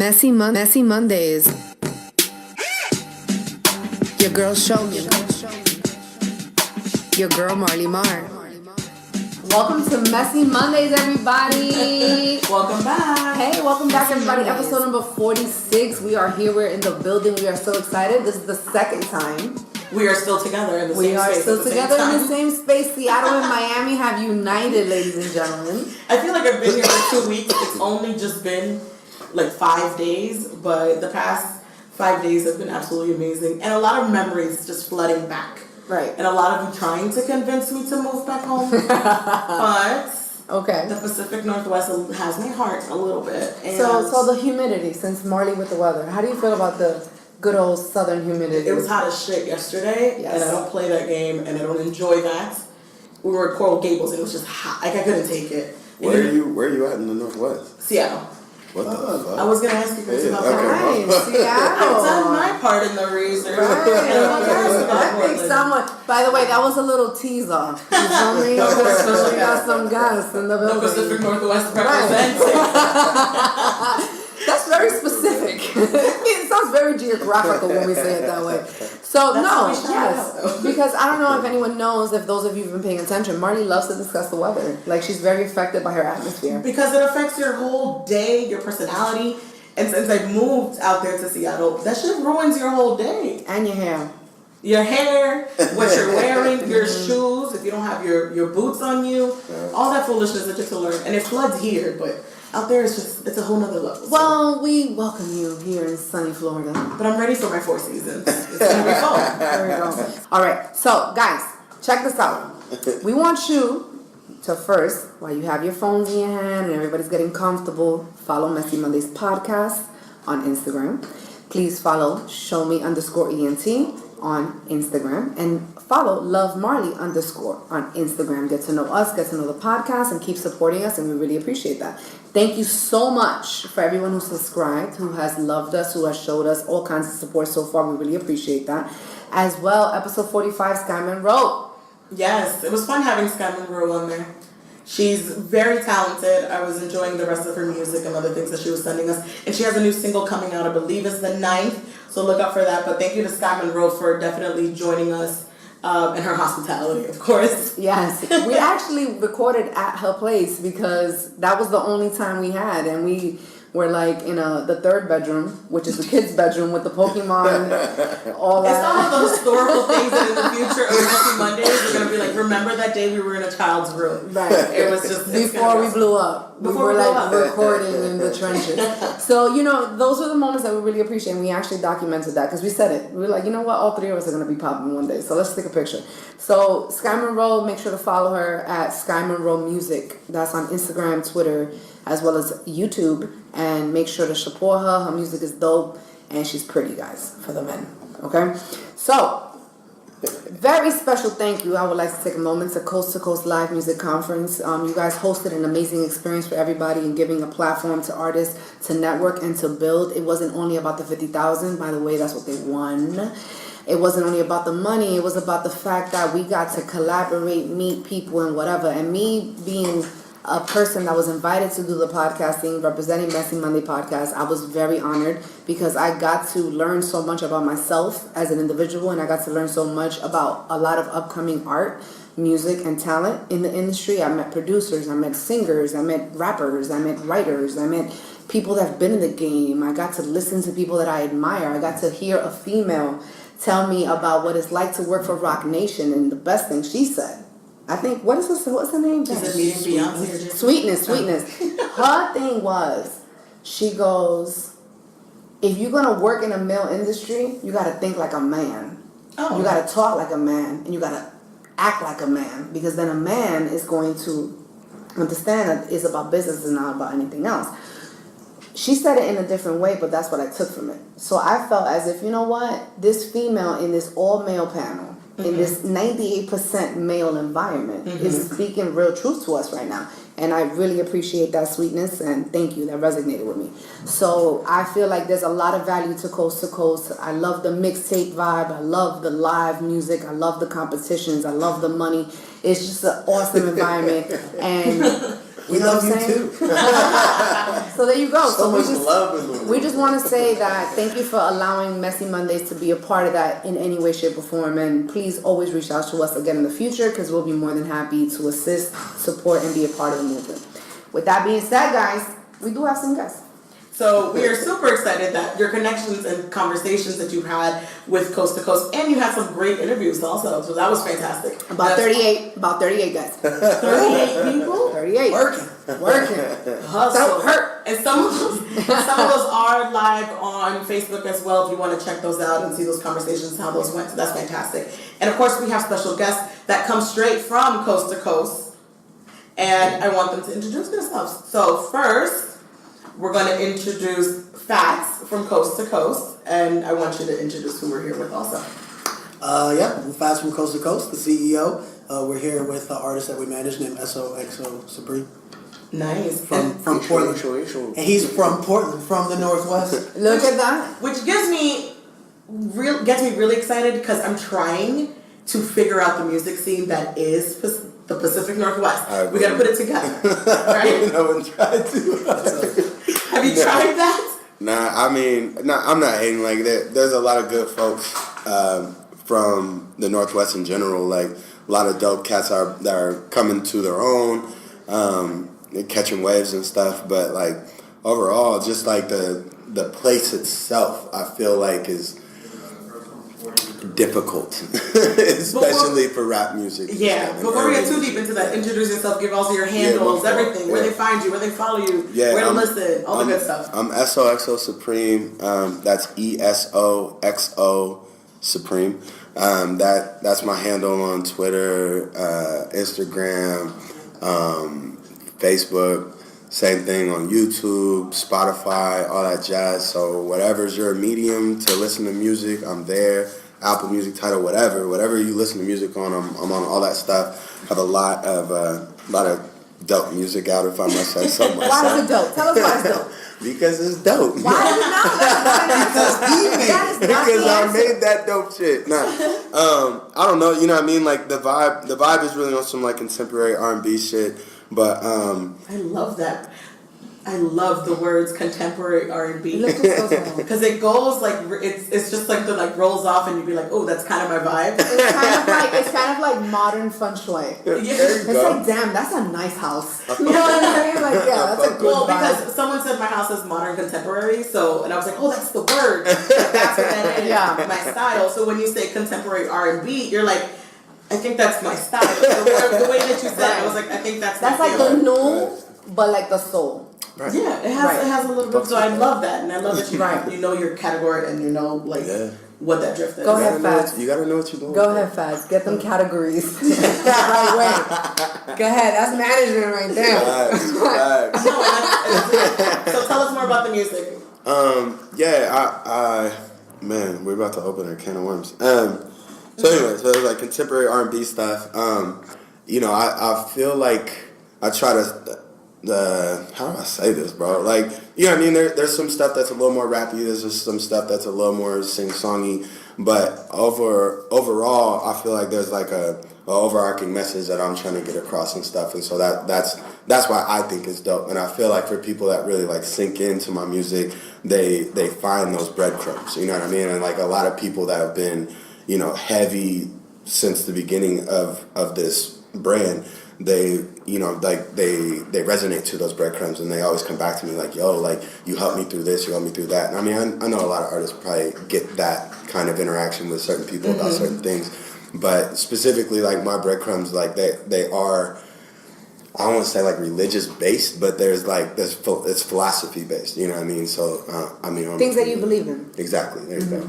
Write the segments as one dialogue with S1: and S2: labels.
S1: Messy Mondays. Your girl Show Me. Your girl Marley Mar. Welcome to Messy Mondays, everybody.
S2: Welcome back.
S1: Hey, welcome back, everybody. Episode number 46. We are here. We're in the building. We are so excited. This is the second time.
S2: We are still together in the same space.
S1: We are still together in the same space. Seattle and Miami have united, ladies and gentlemen.
S2: I feel like I've been here for 2 weeks. It's only just been like 5 days, but the past 5 days have been absolutely amazing. And a lot of memories just flooding back.
S1: Right.
S2: And a lot of you trying to convince me to move back home. But
S1: okay,
S2: the Pacific Northwest has my heart a little bit. And
S1: so the humidity, since Marley with the weather, how do you feel about the good old southern humidity?
S2: It was hot as shit yesterday,
S1: yes.
S2: And I don't play that game, and I don't enjoy that. We were at Coral Gables, and it was just hot. Like, I couldn't take it.
S3: Where are you at in the Northwest?
S2: Seattle.
S3: What the fuck?
S2: I was going to ask you guys about that.
S1: Nice, Seattle.
S2: I've done my part in the research.
S1: Right. I think someone, by the way, that was a little teaser. You feel me? We got some guys in the building.
S2: The Pacific Northwest represents.
S1: That's very specific. It sounds very geographical when we say it that way. So, because I don't know if anyone knows, if those of you have been paying attention, Marley loves to discuss the weather. Like, she's very affected by her atmosphere.
S2: Because it affects your whole day, your personality. And since I've moved out there to Seattle, that shit ruins your whole day.
S1: And your hair.
S2: Your hair, what you're wearing, your shoes, if you don't have your boots on you, all that foolishness that you have to learn. And it floods here, but out there it's a whole nother level.
S1: Well, we welcome you here in sunny Florida.
S2: But I'm ready for my 4 seasons. It's gonna be fun.
S1: There we go. All right, so guys, check this out. We want you to first, while you have your phones in your hand and everybody's getting comfortable, follow Messy Mondays podcast on Instagram. Please follow showme_ENT on Instagram, and follow Love Marley _ on Instagram. Get to know us, get to know the podcast, and keep supporting us, and we really appreciate that. Thank you so much for everyone who subscribed, who has loved us, who has showed us all kinds of support so far. We really appreciate that. As well, episode 45, Skyman Road.
S2: Yes, it was fun having Skyman Rowe on there. She's very talented. I was enjoying the rest of her music and other things that she was sending us. And she has a new single coming out, I believe it's the 9th. So look out for that. But thank you to Skyman Rowe for definitely joining us and her hospitality, of course.
S1: Yes. We actually recorded at her place because that was the only time we had. And we were like in the third bedroom, which is the kids' bedroom with the Pokemon, all that.
S2: It's all of the historical things that in the future of Messy Mondays, we're going to be like, remember that day we were in a child's room.
S1: Right.
S2: It was just...
S1: Before we blew up. We were like recording in the trenches. So, those are the moments that we really appreciate. And we actually documented that because we said it. We were like, you know what? All 3 of us are going to be popping one day. So let's take a picture. So Skyman Rowe, make sure to follow her at Skyman Rowe Music. That's on Instagram, Twitter, as well as YouTube. And make sure to support her. Her music is dope. And she's pretty, guys, for the men. Okay? So, very special thank you. I would like to take a moment to Coast Live Music Conference. You guys hosted an amazing experience for everybody and giving a platform to artists to network and to build. It wasn't only about the 50,000. By the way, that's what they won. It wasn't only about the money. It was about the fact that we got to collaborate, meet people and whatever. And me being a person that was invited to do the podcasting, representing Messy Monday podcast, I was very honored because I got to learn so much about myself as an individual, and I got to learn so much about a lot of upcoming art, music, and talent in the industry. I met producers, I met singers, I met rappers, I met writers, I met people that have been in the game. I got to listen to people that I admire. I got to hear a female tell me about what it's like to work for Rock Nation, and the best thing she said, I think, what's her name?
S2: Is it meeting Beyonce?
S1: Sweetness. Her thing was, she goes, if you're going to work in a male industry, you got to think like a man. Oh. You got to talk like a man, and you got to act like a man, because then a man is going to understand that it's about business and not about anything else. She said it in a different way, but that's what I took from it. So I felt as if, you know what, this female in this all-male panel, in this 98% male environment, is speaking real truth to us right now. And I really appreciate that sweetness, and thank you. That resonated with me. So I feel like there's a lot of value to Coast. I love the mixtape vibe. I love the live music. I love the competitions. I love the money. It's just an awesome environment. And
S4: We love you too.
S1: So there you go.
S3: So much love in the world.
S1: We just want to say that thank you for allowing Messy Mondays to be a part of that in any way, shape, or form. And please always reach out to us again in the future because we'll be more than happy to assist, support, and be a part of the movement. With that being said, guys, we do have some guests.
S2: So we are super excited that your connections and conversations that you've had with Coast to Coast, and you had some great interviews also. So that was fantastic.
S1: About 38 guys.
S2: 38 people?
S1: 38. Working.
S2: Hustle. Hurt. And some of those are live on Facebook as well. If you want to check those out and see those conversations, how those went. So that's fantastic. And of course, we have special guests that come straight from Coast to Coast. And I want them to introduce themselves. So first, we're going to introduce Fats from Coast to Coast, and I want you to introduce who we're here with also.
S4: I'm Fats from Coast to Coast, the CEO. We're here with an artist that we manage named Eso Xo Supreme.
S2: Nice.
S4: From Portland. And he's from Portland, from the Northwest.
S1: Look at that.
S2: Which gets me really excited because I'm trying to figure out the music scene that is the Pacific Northwest. We got to put it together, right?
S3: I wouldn't try to.
S2: Have you tried that?
S3: I'm not hating. Like, there's a lot of good folks from the Northwest in general. Like, a lot of dope cats that are coming to their own, catching waves and stuff. But, like, overall, just, like, the place itself, I feel like is difficult, especially for rap music.
S2: Yeah, before we get too deep into that, introduce yourself, give all your handles, everything, where they find you, where they follow you, where to listen, all the good stuff.
S3: I'm Eso Xo Supreme. That's ESO Supreme. That's my handle on Twitter, Instagram, Facebook. Same thing on YouTube, Spotify, all that jazz. So whatever's your medium to listen to music, I'm there. Apple Music, Tidal, whatever you listen to music on, I'm on all that stuff. Have a lot of dope music out, if I must say so myself.
S1: Why is it dope? Tell us why it's dope.
S3: Because it's dope.
S1: Why is it not?
S3: Because I made that dope shit. I don't know. You know what I mean? Like the vibe is really on some like contemporary R&B shit. But
S2: I love that. I love the words contemporary R&B because it goes like it's just like the like rolls off and you'd be like, oh, that's kind of my vibe.
S1: It's kind of like modern feng shui. It's like, damn, that's a nice house. You know what I mean? Like, yeah, that's a good vibe.
S2: Because someone said my house is modern contemporary, and I was like, oh, that's the word. That's what that is.
S1: Yeah.
S2: My style. So when you say contemporary R&B, you're like, I think that's my style. The way that you said it, I was like, I think that's
S1: like the new, but like the soul.
S2: Right. Yeah, it has a little bit. So I love that, and I love that you know your category and you know what that drift is.
S1: Go ahead, Faz.
S3: You gotta know what you're doing.
S1: Go ahead, Faz. Get them categories the right way. Go ahead. That's management right there.
S2: So tell us more about the music.
S3: Man, we're about to open a can of worms. So it's like contemporary R&B stuff. I feel like I try to. How do I say this, bro? Like, you know what I mean? There's some stuff that's a little more rappy. There's just some stuff that's a little more sing-songy. But overall, I feel like there's like a overarching message that I'm trying to get across and stuff. And so that's why I think it's dope. And I feel like for people that really like sink into my music, they find those breadcrumbs. You know what I mean? And like a lot of people that have been, heavy since the beginning of this brand, they resonate to those breadcrumbs, and they always come back to me like, yo, like, you helped me through this, you helped me through that. And I mean, I know a lot of artists probably get that kind of interaction with certain people about certain things, but specifically, like, my breadcrumbs, like, they are, I don't want to say like religious based, but it's philosophy based, you know what I mean? So,
S1: things that you believe in.
S3: Exactly, there you go.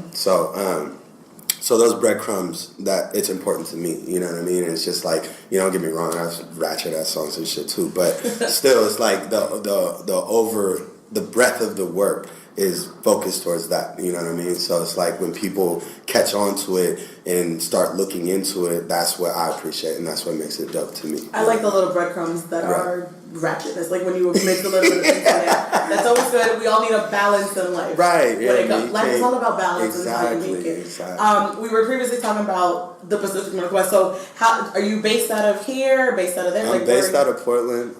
S3: So those breadcrumbs, that it's important to me, you know what I mean? And it's just like, don't get me wrong, I have ratchet ass songs and shit too, but still, it's like the breadth of the work is focused towards that, you know what I mean? So it's like when people catch on to it and start looking into it, that's what I appreciate, and that's what makes it dope to me.
S2: I like the little breadcrumbs that are ratchet. It's like when you mix a little bit of things in there. That's always good. We all need a balance in life.
S3: Right. Yeah,
S2: life is all about balance and how you make it.
S3: Exactly.
S2: We were previously talking about the Pacific Northwest. So how are you based out of here, based out of there?
S3: I'm based out of Portland.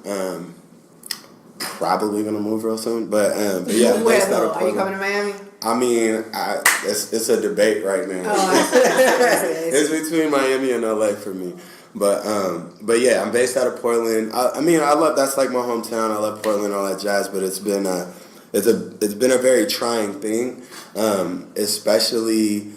S3: probably gonna move real soon. But yeah, I'm
S1: Where
S3: based out
S1: though?
S3: of
S1: Are you
S3: Portland.
S1: coming to Miami?
S3: I mean, it's a debate right now.
S1: Oh,
S3: It's between Miami and LA for me. But yeah, I'm based out of Portland. I mean, I love that's like my hometown. I love Portland, all that jazz. But it's been a very trying thing, especially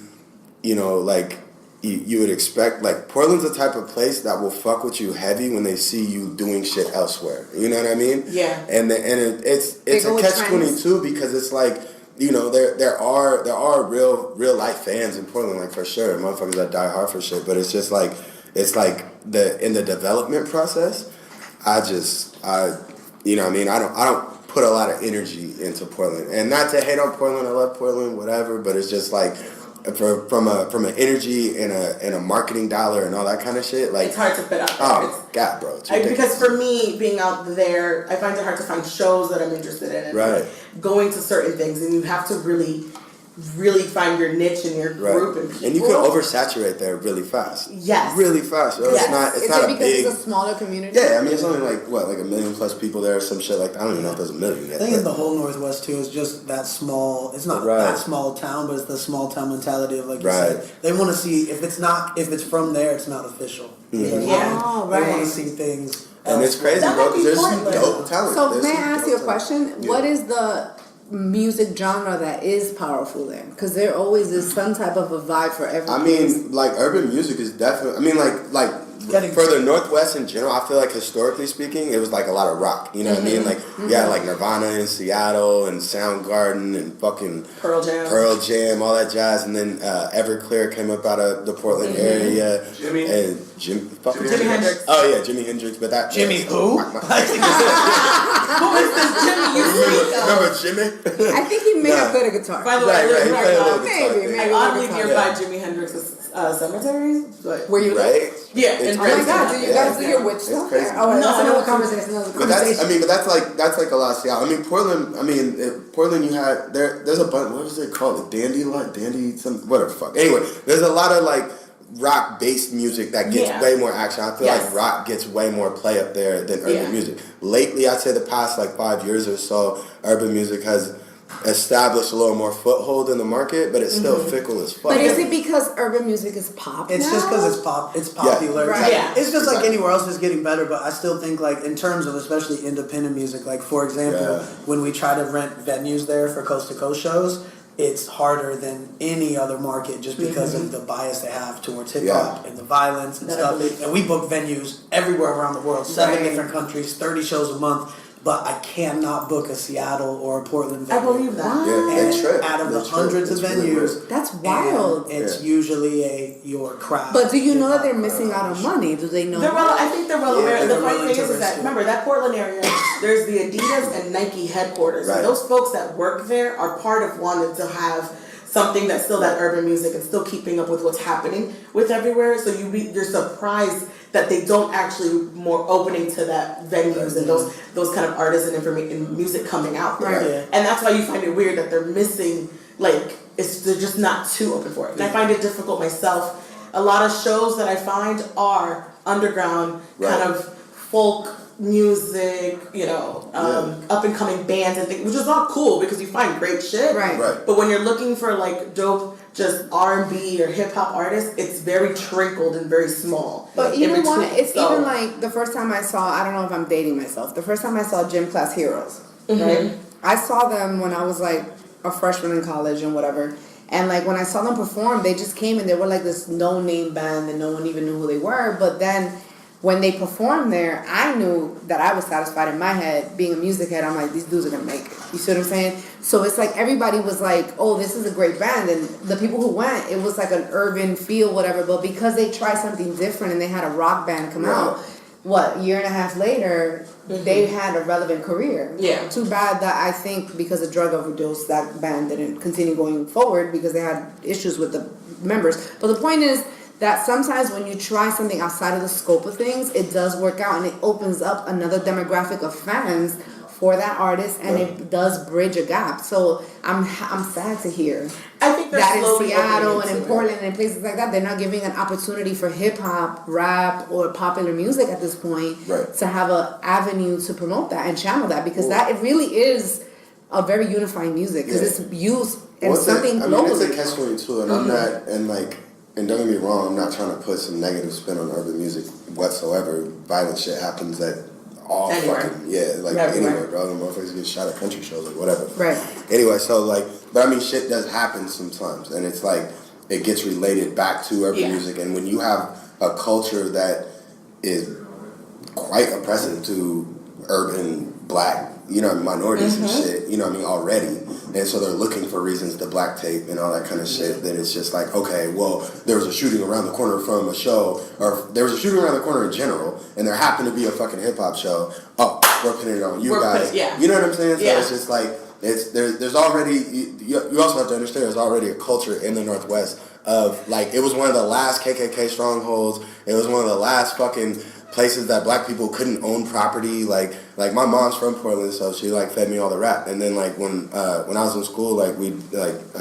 S3: like you would expect. Like Portland's the type of place that will fuck with you heavy when they see you doing shit elsewhere. You know what I mean?
S2: Yeah.
S3: It's a catch-22 because it's like. There are real life fans in Portland, like for sure, motherfuckers that die hard for shit. But it's just like in the development process, I don't put a lot of energy into Portland, and not to hate on Portland. I love Portland, whatever. But it's just like from an energy and a marketing dollar and all that kind of shit. Like
S2: it's hard to put out there.
S3: Oh God, bro!
S2: Because for me, being out there, I find it hard to find shows that I'm interested in. And
S3: right.
S2: Going to certain things, and you have to really find your niche and your group and people.
S3: And you can oversaturate there really fast.
S2: Yes.
S3: Really fast. Yes. It's not a big.
S1: It's a smaller community?
S3: Yeah, I mean it's only like a million plus people there or some shit like that. I don't even know if there's a million yet.
S4: I think in the whole Northwest too is just that small. It's not that small town, but it's the small town mentality of like you said. They want to see if it's from there, it's not official.
S3: Mm-hmm.
S2: Yeah.
S1: Oh, right.
S4: They want to see things.
S3: And it's crazy, bro, because there's some dope talent.
S1: So may I ask you a question?
S3: Yeah.
S1: What is the music genre that is powerful there? Because there always is some type of a vibe for everything.
S3: I mean, like urban music is definitely. I mean, like for the Northwest in general, I feel like historically speaking, it was like a lot of rock. You know what I mean? Like you had like Nirvana in Seattle and Soundgarden and fucking
S2: Pearl Jam,
S3: all that jazz, and then Everclear came up out of the Portland area. Jimmy
S2: Hendrix.
S3: Oh yeah, Jimi Hendrix. But that
S4: Jimmy who?
S2: Who is this Jimmy you speak of?
S3: Remember Jimmy?
S1: I think he may have played a guitar.
S2: By the way,
S3: he played a little guitar.
S1: Maybe.
S2: I oddly nearby Jimi Hendrix's cemetery. But
S1: Were you
S3: right?
S2: Yeah.
S3: It's
S1: oh my God! Do you guys do your witch stuff?
S3: crazy.
S1: Oh, that's another
S2: No.
S1: conversation.
S3: But that's like a lot of Seattle. I mean, Portland. I mean, Portland. You had there's a bunch. What was it called? Dandy. Some whatever. Fuck. Anyway, there's a lot of like rock based music that gets way more action. I feel like rock gets way more play up there than urban music. Lately, I'd say the past like 5 years or so, urban music has established a little more foothold in the market, but it's still fickle as fuck.
S1: But is it because urban music is pop?
S4: It's just because it's popular.
S3: Yeah.
S1: Right.
S2: Yeah.
S4: It's just like anywhere else is getting better, but I still think like in terms of especially independent music, like for example, when we try to rent venues there for coast to coast shows, it's harder than any other market just because of the bias they have towards hip hop and the violence and stuff. And we book venues everywhere around the world, 7 different countries, 30 shows a month. But I cannot book a Seattle or a Portland venue.
S2: I believe that.
S3: Yeah,
S4: And
S3: they trip.
S4: out of the
S3: They
S4: hundreds
S3: trip.
S4: of
S3: It's really
S4: venues,
S3: weird.
S1: That's wild.
S4: it's usually your crowd.
S1: But do you know that they're missing out on money? Do they know?
S2: I think they're well aware.
S4: Yeah,
S2: The
S4: they're
S2: funny
S4: willing
S2: thing
S4: to
S2: is that
S4: risk it.
S2: remember that Portland area, there's the Adidas and Nike headquarters.
S3: Right.
S2: And those folks that work there are part of wanting to have something that's still that urban music and still keeping up with what's happening with everywhere. So you're surprised that they don't actually more opening to that venues and those kind of artists and music coming out there.
S4: Right. Yeah.
S2: And that's why you find it weird that they're missing, like, they're just not too open for it. And I find it difficult myself. A lot of shows that I find are underground, kind of folk music, up and coming bands and things, which is all cool because you find great shit.
S1: Right.
S2: But when you're looking for like dope, just R&B or hip hop artists, it's very trickled and very small.
S1: But you know what?
S2: between.
S1: It's even like the first time I saw, I don't know if I'm dating myself, the first time I saw Gym Class Heroes, right? I saw them when I was like a freshman in college and whatever. And like when I saw them perform, they just came and they were like this no-name band and no one even knew who they were. But then when they performed there, I knew that I was satisfied in my head. Being a music head, I'm like, these dudes are going to make it. You see what I'm saying? So it's like everybody was like, oh, this is a great band. And the people who went, it was like an urban feel, whatever. But because they tried something different and they had a rock band come out, a year and a half later, they had a relevant career.
S2: Yeah.
S1: Too bad that I think because of drug overdose, that band didn't continue going forward because they had issues with the members. But the point is, that sometimes when you try something outside of the scope of things, it does work out and it opens up another demographic of fans for that artist and it does bridge a gap. So I'm sad to hear.
S2: I think think they're
S1: that in
S2: slowly
S1: Seattle
S2: opening
S1: and in
S2: into
S1: Portland and places like that, they're not giving an opportunity for hip hop, rap, or popular music at this point to have an avenue to promote that and channel that, because that it really is a very unifying music, because it's used in something globally.
S3: It's a catch-22, and I'm not, and don't get me wrong, I'm not trying to put some negative spin on urban music whatsoever. Violent shit happens at all anywhere. Anywhere, bro. The motherfuckers get shot at country shows, like whatever.
S1: Right.
S3: Anyway, so but I mean, shit does happen sometimes, and it's like it gets related back to urban music, and when you have a culture that is quite oppressive to urban black, minorities and shit, already. And so they're looking for reasons to black tape and all that kind of shit. Then it's just like, okay, well, there was a shooting around the corner from a show, or there was a shooting around the corner in general, and there happened to be a fucking hip hop show. Oh, we're pinning it on you guys. You know what I'm saying? So it's just like, there's already, you also have to understand there's already a culture in the Northwest of, like, it was one of the last KKK strongholds. It was one of the last fucking places that black people couldn't own property. Like my mom's from Portland, so she fed me all the rap. And then when I was in school, I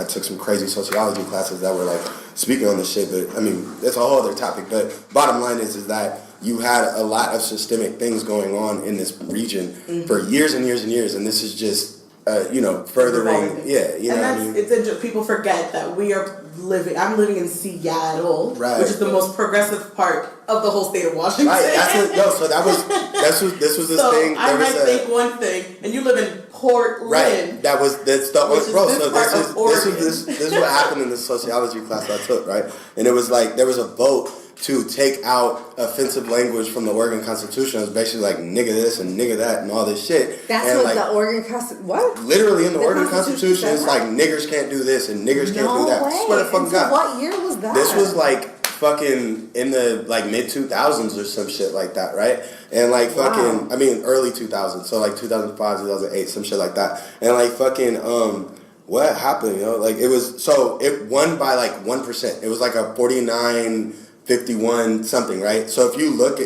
S3: took some crazy sociology classes that were speaking on this shit. But I mean, it's a whole other topic. But bottom line is that you had a lot of systemic things going on in this region for years and years and years, and this is just furthering.
S2: People forget that I'm living in Seattle, which is the most progressive part of the whole state of Washington.
S3: Right. This was this thing.
S2: I might think one thing, and you live in Portland.
S3: Right. That's the bro. So this is what happened in the sociology class I took, right? And it was there was a vote to take out offensive language from the Oregon Constitution. It was basically nigga this and nigga that and all this shit.
S1: That's
S3: and
S1: what the Oregon Constitution. What?
S3: Literally in the Oregon Constitution, it's niggers can't do this and niggers can't do that.
S1: Way.
S3: I swear to fucking God.
S1: What year was that?
S3: This was fucking in the mid 2000s or some shit like that, right? And early 2000s, so 2005, 2008, some shit like that. And what happened? It won by 1%. It was a 49-51 something, right? So if you looked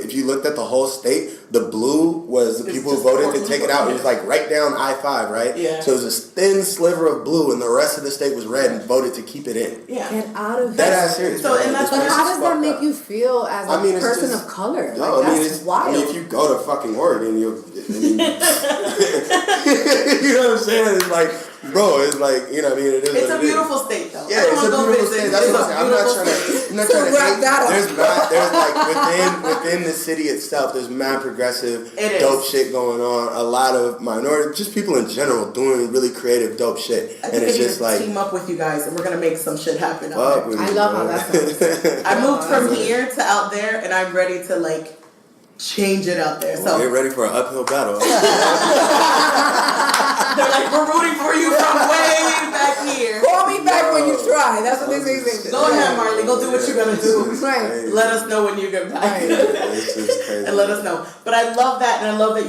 S3: at the whole state, the blue was the people who voted to take it out. It was right down I-5, right?
S2: Yeah.
S3: So it was this thin sliver of blue, and the rest of the state was red and voted to keep it in.
S2: Yeah.
S1: Get out of
S3: that ass serious.
S2: So and
S1: but how does that make you feel as a person of color?
S3: No,
S1: that's wild.
S3: if you go to fucking Oregon, you know what I'm saying? It's bro, it's it is.
S2: It's a beautiful state, though.
S3: Yeah, it's a beautiful state. That's what I'm not trying to hate. There's within the city itself, there's mad progressive, dope shit going on. A lot of minority, just people in general doing really creative, dope shit.
S2: I think I need to team up with you guys, and we're gonna make some shit happen.
S1: I love how that sounds.
S2: I moved from here to out there, and I'm ready to change it out there. So
S3: get ready for an uphill battle.
S2: They're we're rooting for you from way back here.
S1: Call me back when you try. That's what they say.
S2: Go ahead, Marley. Go do what you're gonna do.
S1: Right.
S2: Let us know when you get back.
S3: This is crazy.
S2: And let us know. But I love that, and I love that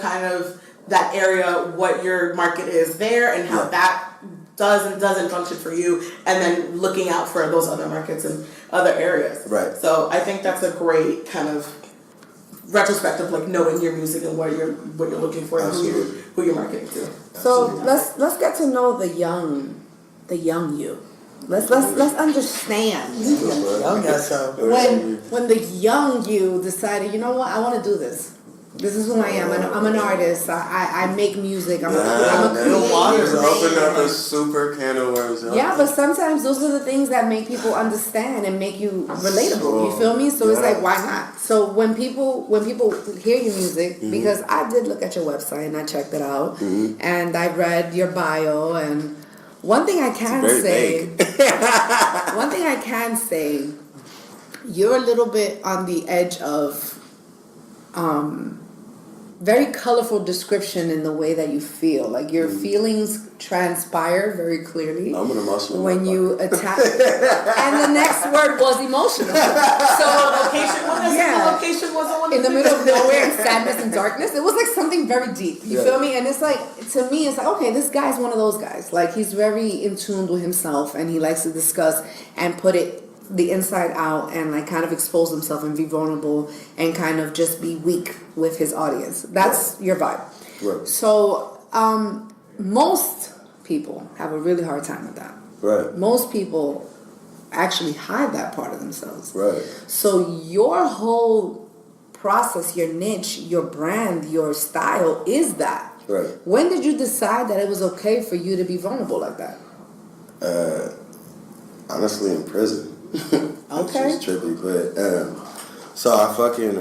S2: kind of that area, what your market is there, and how that does and doesn't function for you, and then looking out for those other markets and other areas.
S3: Right.
S2: So I think that's a great kind of retrospective, knowing your music and what you're looking for and who you're marketing to.
S1: So let's get to know the young you. Let's understand. When the young you decided, you know what, I want to do this. This is who I am. I'm an artist. I make music. I'm a creator.
S3: Open up a super can of worms.
S1: Yeah, but sometimes those are the things that make people understand and make you relatable. You feel me? So it's why not? So when people hear your music, because I did look at your website and I checked it out, and I read your bio, and one thing I can say, you're a little bit on the edge of very colorful description in the way that you feel. Your feelings transpire very clearly.
S3: I'm an emotional
S1: when you attack. And the next word was emotional. So
S2: location was
S1: in the middle of nowhere, sadness and darkness. It was something very deep. You feel me? And it's to me, it's okay, this guy's one of those guys. He's very in tune with himself, and he likes to discuss and put it the inside out, and kind of expose himself and be vulnerable and kind of just be weak with his audience. That's your vibe.
S3: Right.
S1: So most people have a really hard time with that.
S3: Right.
S1: Most people actually hide that part of themselves.
S3: Right.
S1: So your whole process, your niche, your brand, your style is that.
S3: Right.
S1: When did you decide that it was okay for you to be vulnerable like that?
S3: Honestly, in prison.
S1: Okay.
S3: It's just trippy, but so I fucking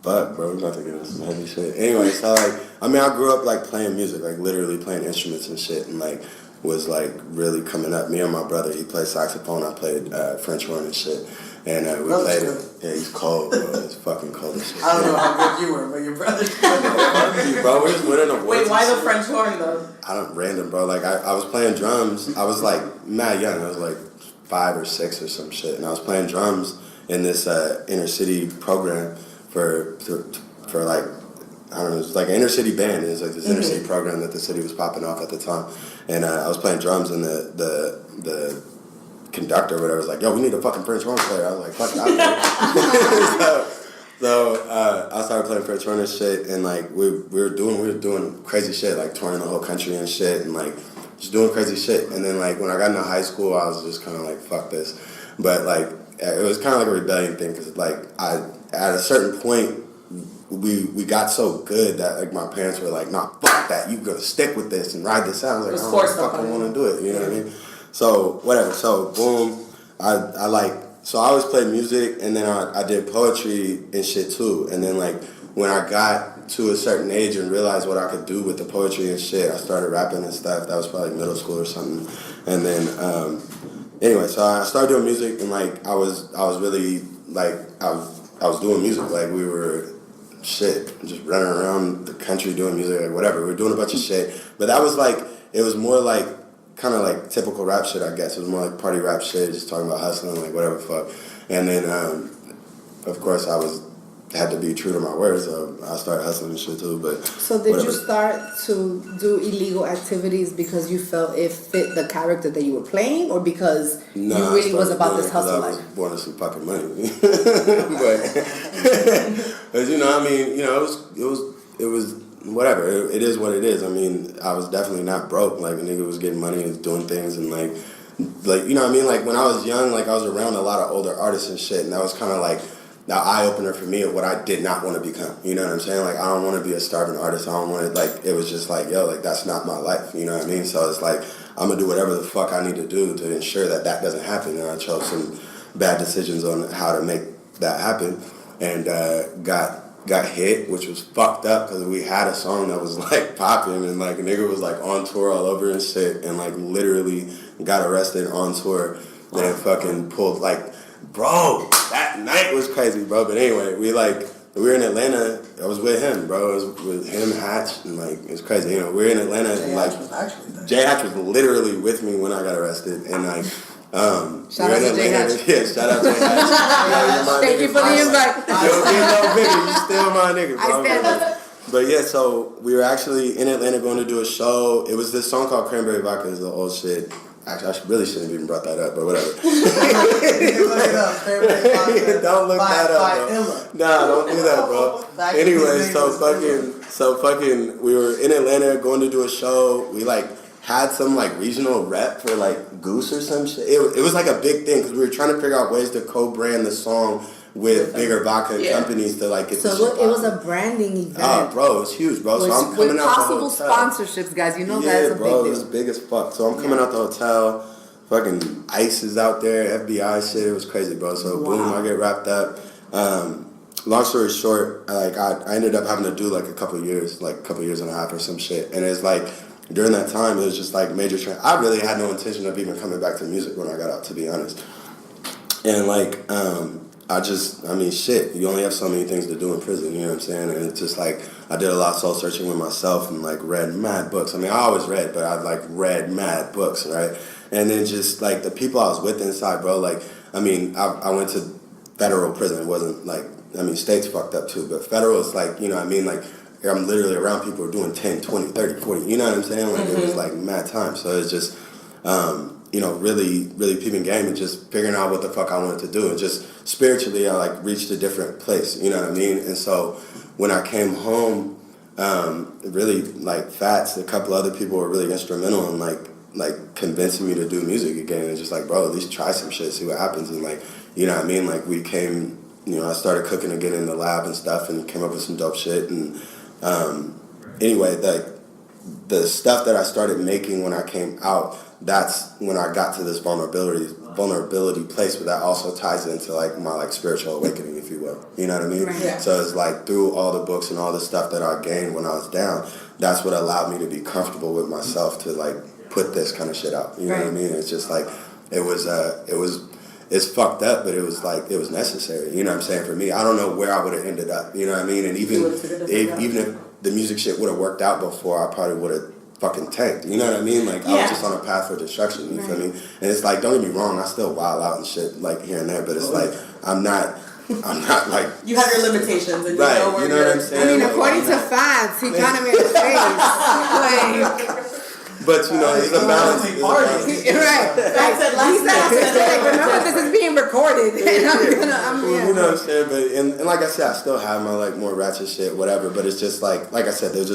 S3: fuck, bro. I'm about to get into some heavy shit. Anyway, so like, I mean, I grew up like playing music, like literally playing instruments and shit, and like was like really coming up. Me and my brother, he played saxophone. I played French horn and shit. And we played it. Yeah, he's cold, bro. It's fucking cold as shit.
S4: I don't know how good you were, but your brother's good.
S3: Bro, we're just winning awards.
S2: Wait, why the French horn though?
S3: I don't random, bro. Like I was playing drums. I was like mad young. I was like 5 or 6 or some shit, and I was playing drums in this inner city program for like, I don't know, it was like an inner city band. It was like this inner city program that the city was popping off at the time, and I was playing drums, and the conductor or whatever was like, yo, we need a fucking French horn player. I was like, fuck that. So I started playing French horn and shit, and like we were doing crazy shit, like touring the whole country and shit, and like just doing crazy shit. And then like when I got into high school, I was just kind of like, fuck this. But like it was kind of like a rebellion thing, because like at a certain point we got so good that like my parents were like, nah, fuck that, you gonna stick with this and ride this out. I was like, I don't fucking want to do it, you know what I mean? So whatever. So boom, I like. So I always played music, and then I did poetry and shit too. And then like when I got to a certain age and realized what I could do with the poetry and shit, I started rapping and stuff. That was probably middle school or something. And then anyway, so I started doing music, and like I was really like I was doing music. Like we were shit, just running around the country doing music, like whatever. We were doing a bunch of shit. But that was like, it was more like kind of like typical rap shit, I guess. It was more like party rap shit, just talking about hustling, like whatever fuck. And then, of course, I had to be true to my word, so I started hustling and shit too. But
S1: so did you start to do illegal activities because you felt it fit the character that you were playing, or because you really was about this hustle life?
S3: I was wanting some fucking money, but you know, I mean, you know, it was. Whatever, it is what it is. I mean, I was definitely not broke. Like, a nigga was getting money and doing things, and like, you know what I mean? Like, when I was young, like, I was around a lot of older artists and shit, and that was kind of like the eye-opener for me of what I did not want to become. You know what I'm saying? Like, I don't want to be a starving artist. I don't want to, like, it was just like, yo, like, that's not my life. You know what I mean? So it's like, I'm going to do whatever the fuck I need to do to ensure that that doesn't happen. And I chose some bad decisions on how to make that happen, and got hit, which was fucked up, because we had a song that was like popping, and like a nigga was like on tour all over and shit, and like literally got arrested on tour. Then fucking pulled, like, bro, that night was crazy, bro. But anyway, we were in Atlanta. I was with him, bro. I was with him, Hatch, and like it was crazy. You know, we were in Atlanta, and like Jay Hatch was literally with me when I got arrested, and like.
S1: Shout out to Jay Hatch.
S3: Yeah, shout out to Jay Hatch.
S1: Thank you for the invite.
S3: You still my nigga, bro.
S1: I stand.
S3: But yeah, so we were actually in Atlanta going to do a show. It was this song called Cranberry Vodka. It's the old shit. Actually, really shouldn't have even brought that up, but whatever.
S4: Look it up, Cranberry Vodka.
S3: Don't look that up, bro. Nah, don't do that, bro. Anyway, so fucking, we were in Atlanta going to do a show. We like had some like regional rep for like Goose or some shit. It was like a big thing, because we were trying to figure out ways to co-brand the song with bigger vodka companies to like get.
S1: So it was a branding event.
S3: Oh, bro, it was huge, bro. So I'm coming
S1: with
S3: out
S1: possible
S3: the hotel.
S1: sponsorships, guys. You know
S3: Yeah,
S1: that's a
S3: bro,
S1: big
S3: it was
S1: deal.
S3: big as fuck. So I'm coming out the hotel. Fucking ICE is out there, FBI shit. It was crazy, bro. So boom, I get wrapped up. Long story short, like I ended up having to do like a couple years and a half or some shit. And it's like, during that time, it was just like major I really had no intention of even coming back to music when I got out, to be honest. And like, I mean, shit, you only have so many things to do in prison, you know what I'm saying? And it's just like, I did a lot of soul searching with myself and like read mad books. I mean, I always read, but I like read mad books, right? And then just like the people I was with inside, bro, like, I mean, I went to federal prison. It wasn't like, I mean, state's fucked up too, but federal is like, you know what I mean? Like, I'm literally around people who are doing 10, 20, 30, 40, you know what I'm saying? Like, it was like mad time. So it's just, you know, really, really peeping game and just figuring out what the fuck I wanted to do. And just spiritually, I like reached a different place, you know what I mean? And so when I came home, really like Fats, a couple other people were really instrumental in like like convincing me to do music again. And just like, bro, at least try some shit, see what happens. And like, you know what I mean? Like we came, you know, I started cooking again in the lab and stuff, and came up with some dope shit. And anyway, the stuff that I started making when I came out, that's when I got to this vulnerability place, but that also ties into like my like spiritual awakening, if you will. You know what I mean?
S1: Right. Yeah.
S3: So it's like through all the books and all the stuff that I gained when I was down, that's what allowed me to be comfortable with myself to like put this kind of shit out. You know what I mean? It's just like it's fucked up, but it was like, it was necessary. You know what I'm saying? For me, I don't know where I would have ended up. You know what I mean? And even if the music shit would have worked out before, I probably would have fucking tanked. You know what I mean? Like I was just on a path for destruction. You feel me? And it's like, don't get me wrong, I still wild out and shit like here and there, but it's like I'm not like
S2: you have your limitations and
S3: right.
S2: You know
S3: You know what I'm saying?
S1: I mean, according to facts, he kind of made a face. Like.
S3: But you know, it's a balance.
S1: Right. Remember, this is being recorded.
S3: You know what I'm saying? But and like I said, I still have my like more ratchet shit, whatever. But it's just like I said, there's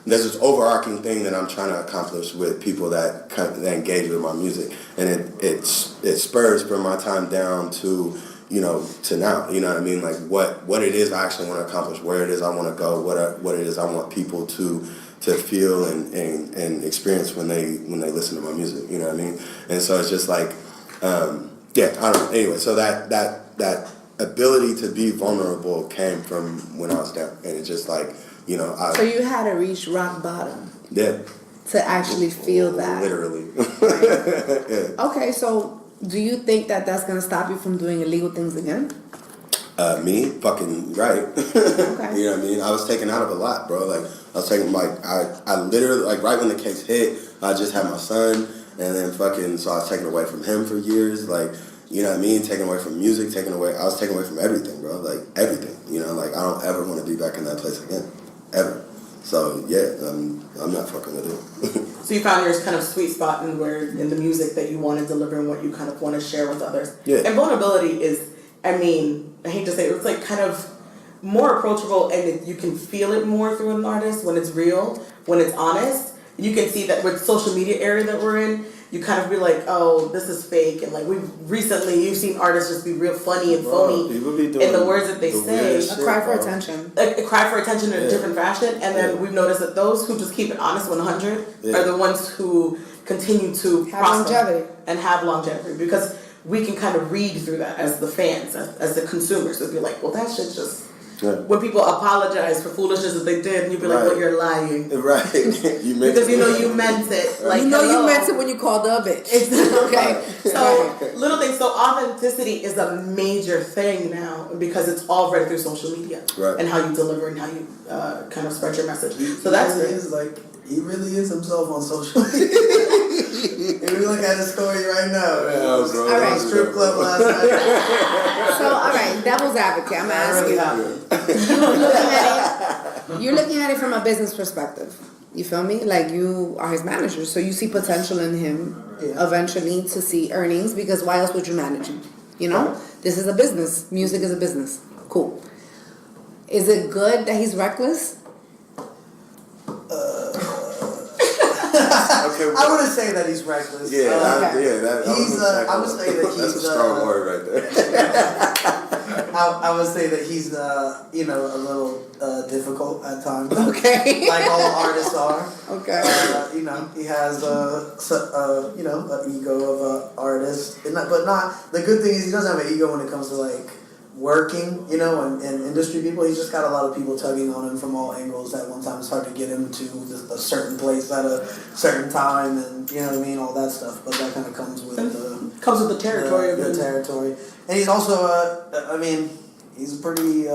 S3: this overarching thing that I'm trying to accomplish with people that engage with my music, and it spurs from my time down to, you know, to now. You know what I mean? Like what it is I actually want to accomplish, where it is I want to go, what it is I want people to feel and experience when they listen to my music. You know what I mean? And so it's just like, I don't know. Anyway, so that ability to be vulnerable came from when I was down, and it's just like, you know,
S1: so you had to reach rock bottom.
S3: Yeah.
S1: To actually feel that.
S3: Literally.
S1: Yeah. Okay, so do you think that that's gonna stop you from doing illegal things again?
S3: Me? Fucking right.
S1: Okay.
S3: You know what I mean? I was taken out of a lot, bro. Like, I was taken, like, I literally, like, right when the case hit, I just had my son, and then fucking, so I was taken away from him for years, like, you know what I mean? Taken away from music, I was taken away from everything, bro. Like, everything, you know? Like, I don't ever want to be back in that place again. Ever. So, yeah, I'm not fucking with it.
S2: So you found your kind of sweet spot in the music that you want to deliver and what you kind of want to share with others.
S3: Yeah.
S2: And vulnerability is, I mean, I hate to say it, it's like kind of more approachable, and you can feel it more through an artist when it's real, when it's honest. You can see that with social media area that we're in, you kind of be like, oh, this is fake. And like you've seen artists just be real funny and phony in the words that they say.
S1: A cry for attention.
S2: A cry for attention in a different fashion. And then we've noticed that those who just keep it honest 100 are the ones who continue to
S1: have longevity.
S2: And have longevity, because we can kind of read through that as the fans, as the consumers. It'd be like, well, that shit just... Yeah. When people apologize for foolishness that they did, and you'd be like, well, you're lying.
S3: Right.
S2: Because you know you meant it. Like,
S1: you know you meant it when you called her a bitch. Okay.
S2: So, little things. So, authenticity is a major thing now, because it's all read through social media.
S3: Right.
S2: And how you deliver and how you kind of spread your message. So that's great.
S4: He really is himself on social media. If we look at his story right now,
S3: bro.
S1: All right.
S4: Strip club last night.
S1: So, all right, devil's advocate. I'm asking you. You're looking at it from a business perspective. You feel me? Like, you are his manager, so you see potential in him eventually to see earnings, because why else would you manage him? You know, this is a business. Music is a business. Cool. Is it good that he's reckless?
S4: Okay, I wouldn't say that he's reckless.
S3: Yeah,
S4: I would say that he's
S3: that's a strong word right there.
S4: I would say that he's a little difficult at times.
S1: Okay.
S4: Like all artists are.
S1: Okay.
S4: He has an ego of an artist, but not. The good thing is he doesn't have an ego when it comes to like working, and industry people. He's just got a lot of people tugging on him from all angles at one time. It's hard to get him to a certain place at a certain time, and all that stuff. But that kind of comes with
S2: the territory.
S4: The territory, and he's also he's a pretty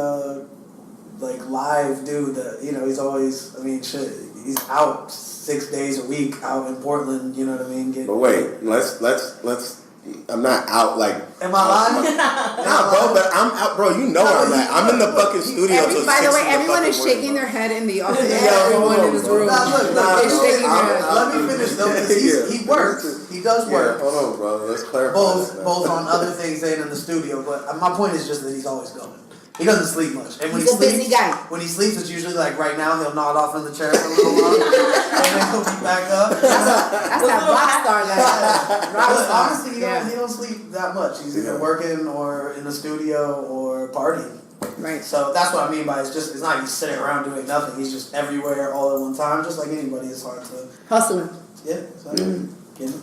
S4: live dude. That he's always. He's out 6 days a week out in Portland. You know what I mean?
S3: But wait, let's. I'm not out like.
S4: Am I lying?
S3: Nah, bro, but I'm out, bro. You know where I'm at. I'm in the fucking studio.
S1: By the way, everyone is shaking their head in the office. Everyone in this room.
S4: Let me finish though, because he works. He does work.
S3: Hold on, bro. Let's clarify.
S4: Both on other things and in the studio. But my point is just that he's always going. He doesn't sleep much. And when
S1: He's
S4: he
S1: a busy
S4: sleeps,
S1: guy.
S4: When he sleeps, it's usually like right now he'll nod off in the chair for a little while, and then he'll be back up.
S1: That's that rock star like
S4: But honestly, he don't sleep that much. He's either working or in the studio or partying.
S1: Right.
S4: So that's what I mean by it's not he's sitting around doing nothing. He's just everywhere all at one time, just like anybody. It's hard to
S1: Hustling.
S4: yeah,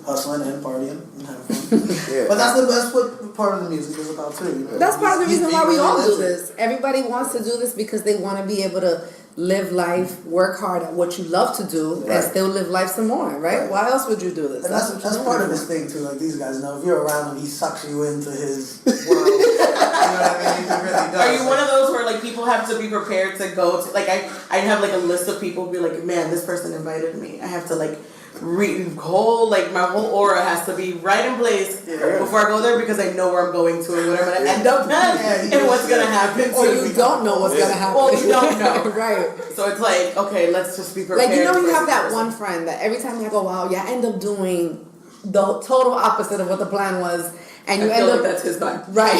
S4: hustling and partying and having fun. But that's what part of the music is about too. You know?
S1: That's part of the reason why we all do
S4: realistic.
S1: this. Everybody wants to do this because they want to be able to live life, work hard at what you love to do, and still live life some more, right? Why else would you do this?
S4: And that's part of this thing too. Like these guys know, if you're around him, he sucks you into his world. You know what I mean? He really does.
S2: Are you one of those where like people have to be prepared to go to like I have like a list of people be like, man, this person invited me. I have to like my whole aura has to be right in place before I go there because I know where I'm going to and what I'm gonna end up at and what's gonna happen.
S1: Or you don't know what's gonna happen.
S2: Well, you don't know.
S1: Right.
S2: So it's like, okay, let's just be prepared.
S1: Like, you have that one friend that every time you go out, you end up doing the total opposite of what the plan was. And you
S2: I feel like that's his vibe.
S1: Right.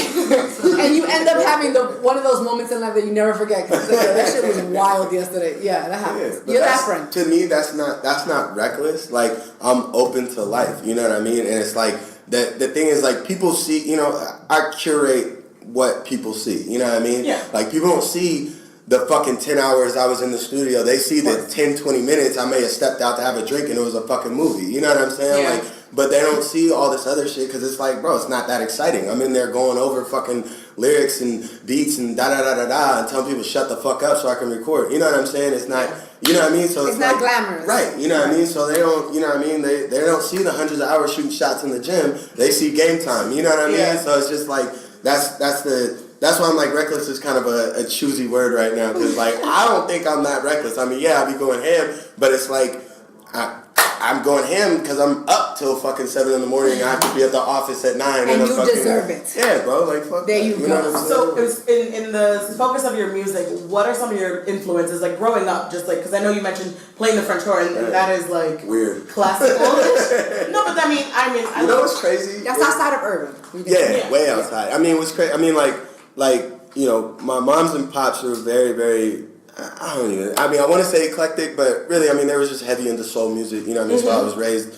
S1: And you end up having one of those moments in life that you never forget. Cause that shit was wild yesterday. Yeah, that happens. You're that friend.
S3: To me, that's not reckless. Like, I'm open to life. You know what I mean? And it's like, the thing is, like, people see, I curate what people see. You know what I mean?
S2: Yeah.
S3: Like, people don't see the fucking 10 hours I was in the studio. They see the 10, 20 minutes I may have stepped out to have a drink and it was a fucking movie. You know what I'm saying?
S2: Yeah.
S3: Like, but they don't see all this other shit because it's like, bro, it's not that exciting. I'm in there going over fucking lyrics and beats and da-da-da-da-da and telling people shut the fuck up so I can record. You know what I'm saying? It's not, you know what I mean? So
S1: it's not glamorous.
S3: Right, you know what I mean? So they don't, you know what I mean? They don't see the hundreds of hours shooting shots in the gym. They see game time. You know what I mean?
S2: Yeah.
S3: So it's just like, that's why I'm like, reckless is kind of a choosy word right now because like, I don't think I'm that reckless. I mean, yeah, I'll be going ham, but it's like, I'm going ham because I'm up till fucking 7 in the morning. I have to be at the office at 9.
S1: And
S3: I'm
S1: you
S3: fucking,
S1: deserve it.
S3: Yeah, bro. Like, fuck
S1: there
S3: that.
S1: you
S3: know
S1: go.
S3: what I'm
S2: So,
S3: saying?
S2: in the focus of your music, what are some of your influences? Like growing up, just like because I know you mentioned playing the French horn, and that is like
S3: weird,
S2: classical. No, but I mean,
S3: you know what's crazy?
S1: That's outside of urban.
S3: Yeah, way outside. I mean, what's crazy? I mean, like my moms and pops were very, very. I want to say eclectic, but really, I mean, they were just heavy into soul music. You know what I mean? So I was raised,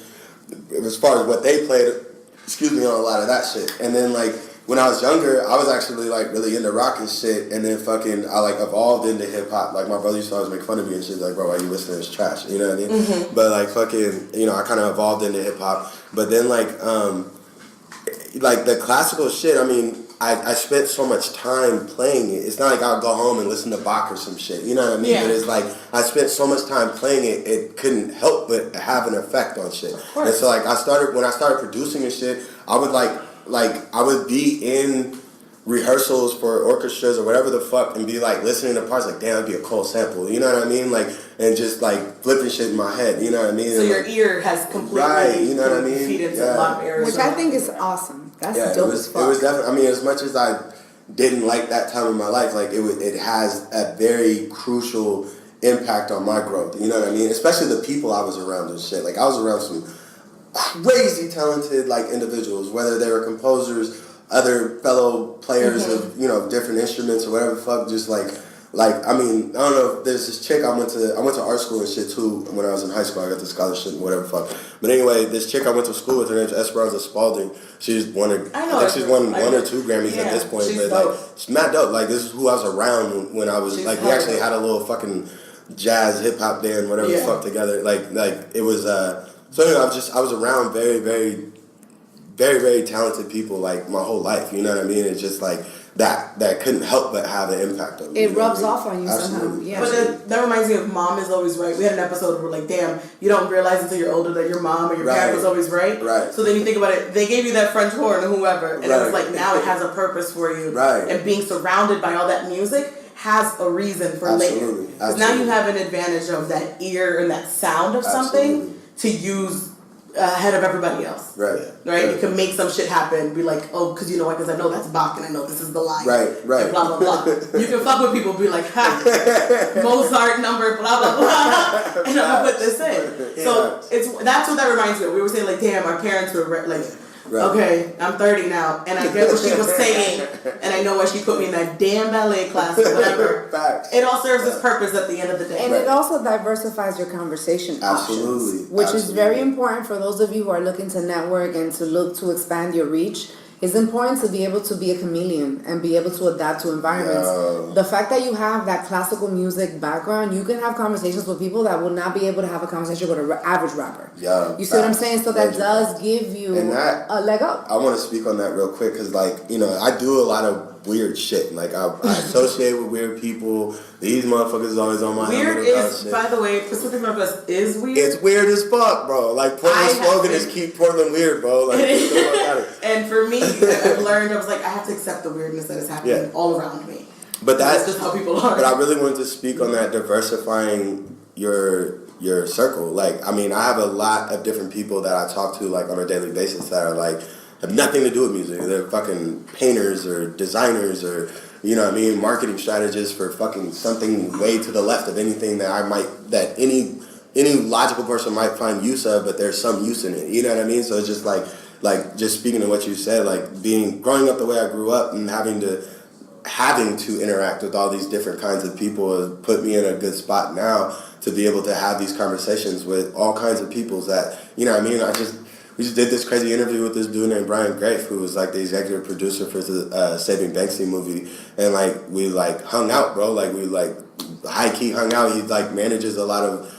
S3: as far as what they played, on a lot of that shit. And then, like, when I was younger, I was actually, like, really into rock and shit. And then fucking, I, like, evolved into hip-hop. Like, my brother used to always make fun of me and shit. Like, bro, why you listening to this trash? You know what I mean? Mm-hmm. But, like, fucking, I kind of evolved into hip-hop. But then, like, the classical shit, I mean, I spent so much time playing it. It's not like I'll go home and listen to Bach or some shit. You know what I mean?
S2: Yeah.
S3: But it's like I spent so much time playing it, it couldn't help but have an effect on shit. And so like when I started producing and shit, I would I would be in rehearsals for orchestras or whatever the fuck and be like listening to parts like, damn, that'd be a cool sample. You know what I mean? Like, and just like flipping shit in my head. You know what I mean?
S2: So
S3: and
S2: your ear has completely
S3: you know what I mean?
S2: feed into a lot of areas.
S1: Which I think is awesome. That's dope as fuck.
S3: It was definitely. I mean, as much as I didn't like that time in my life, like it has a very crucial impact on my growth. You know what I mean? Especially the people I was around and shit. Like I was around some crazy talented like individuals, whether they were composers, other fellow players of different instruments or whatever the fuck. Just like I mean, I don't know. There's this chick I went to art school and shit too. When I was in high school, I got the scholarship and whatever the fuck. But anyway, this chick I went to school with, her name's Esperanza Spalding. She's won I think she's won 1 or 2 Grammys at this point. But
S2: dope.
S3: like, she's mad dope. Like this is who I was around when I was we actually had a little fucking jazz hip hop band, whatever the fuck together. Like it was. So anyway, I was around very, very, very, very talented people like my whole life. You know what I mean? It's just like. That couldn't help but have an impact on you.
S1: It rubs off on you somehow. Yeah.
S2: But that reminds me of Mom is Always Right. We had an episode where like, damn, you don't realize until you're older that your mom or your parent was always right.
S3: Right.
S2: So then you think about it, they gave you that French horn or whoever, and it was like now it has a purpose for you.
S3: Right.
S2: And being surrounded by all that music has a reason for later. Because now you have an advantage of that ear and that sound of something to use ahead of everybody else. Right. You can make some shit happen. Be like, oh, because you know what? Because I know that's Bach and I know this is the line. Right. And blah, blah, blah. You can fuck with people, be like, ha, Mozart number, blah, blah, blah. And I'm going to put this in. So that's what that reminds me of. We were saying like, damn, our parents were like,
S3: Right.
S2: Okay, I'm 30 now, and I get what she was saying, and I know why she put me in that damn ballet class or whatever.
S3: Facts.
S2: It all serves its purpose at the end of the day.
S1: And it also diversifies your conversation
S3: Absolutely.
S1: options, which is
S3: Absolutely.
S1: very important for those of you who are looking to network and to look to expand your reach. It's important to be able to be a chameleon and be able to adapt to environments.
S3: Yeah.
S1: The fact that you have that classical music background, you can have conversations with people that will not be able to have a conversation with an average rapper.
S3: Yeah.
S1: You see what I'm saying? So that does give you a leg up.
S3: I want to speak on that real quick because, like, you know, I do a lot of weird shit. Like, I associate with weird people. These motherfuckers is always on my
S2: Weird
S3: helmet
S2: is,
S3: shit.
S2: by the way, Pacific Northwest is weird.
S3: It's weird as fuck, bro. Like, Portland's slogan is keep Portland weird, bro. Like, get the fuck out of it.
S2: And for me, I've learned, I was like, I have to accept the weirdness that is happening all around me.
S3: But that's
S2: just how people are.
S3: But I really wanted to speak on that, diversifying your circle. Like, I mean, I have a lot of different people that I talk to, like, on a daily basis that are, like, have nothing to do with music. They're fucking painters or designers or, you know what I mean, marketing strategists for fucking something way to the left of anything that any logical person might find use of, but there's some use in it. You know what I mean? So it's just like just speaking to what you said, like growing up the way I grew up and having to interact with all these different kinds of people has put me in a good spot now to be able to have these conversations with all kinds of people that, you know what I mean? We just did this crazy interview with this dude named Brian Grafe, who was like the executive producer for the Saving Banksy movie, and like we like hung out, bro. Like we like high key hung out. He like manages a lot of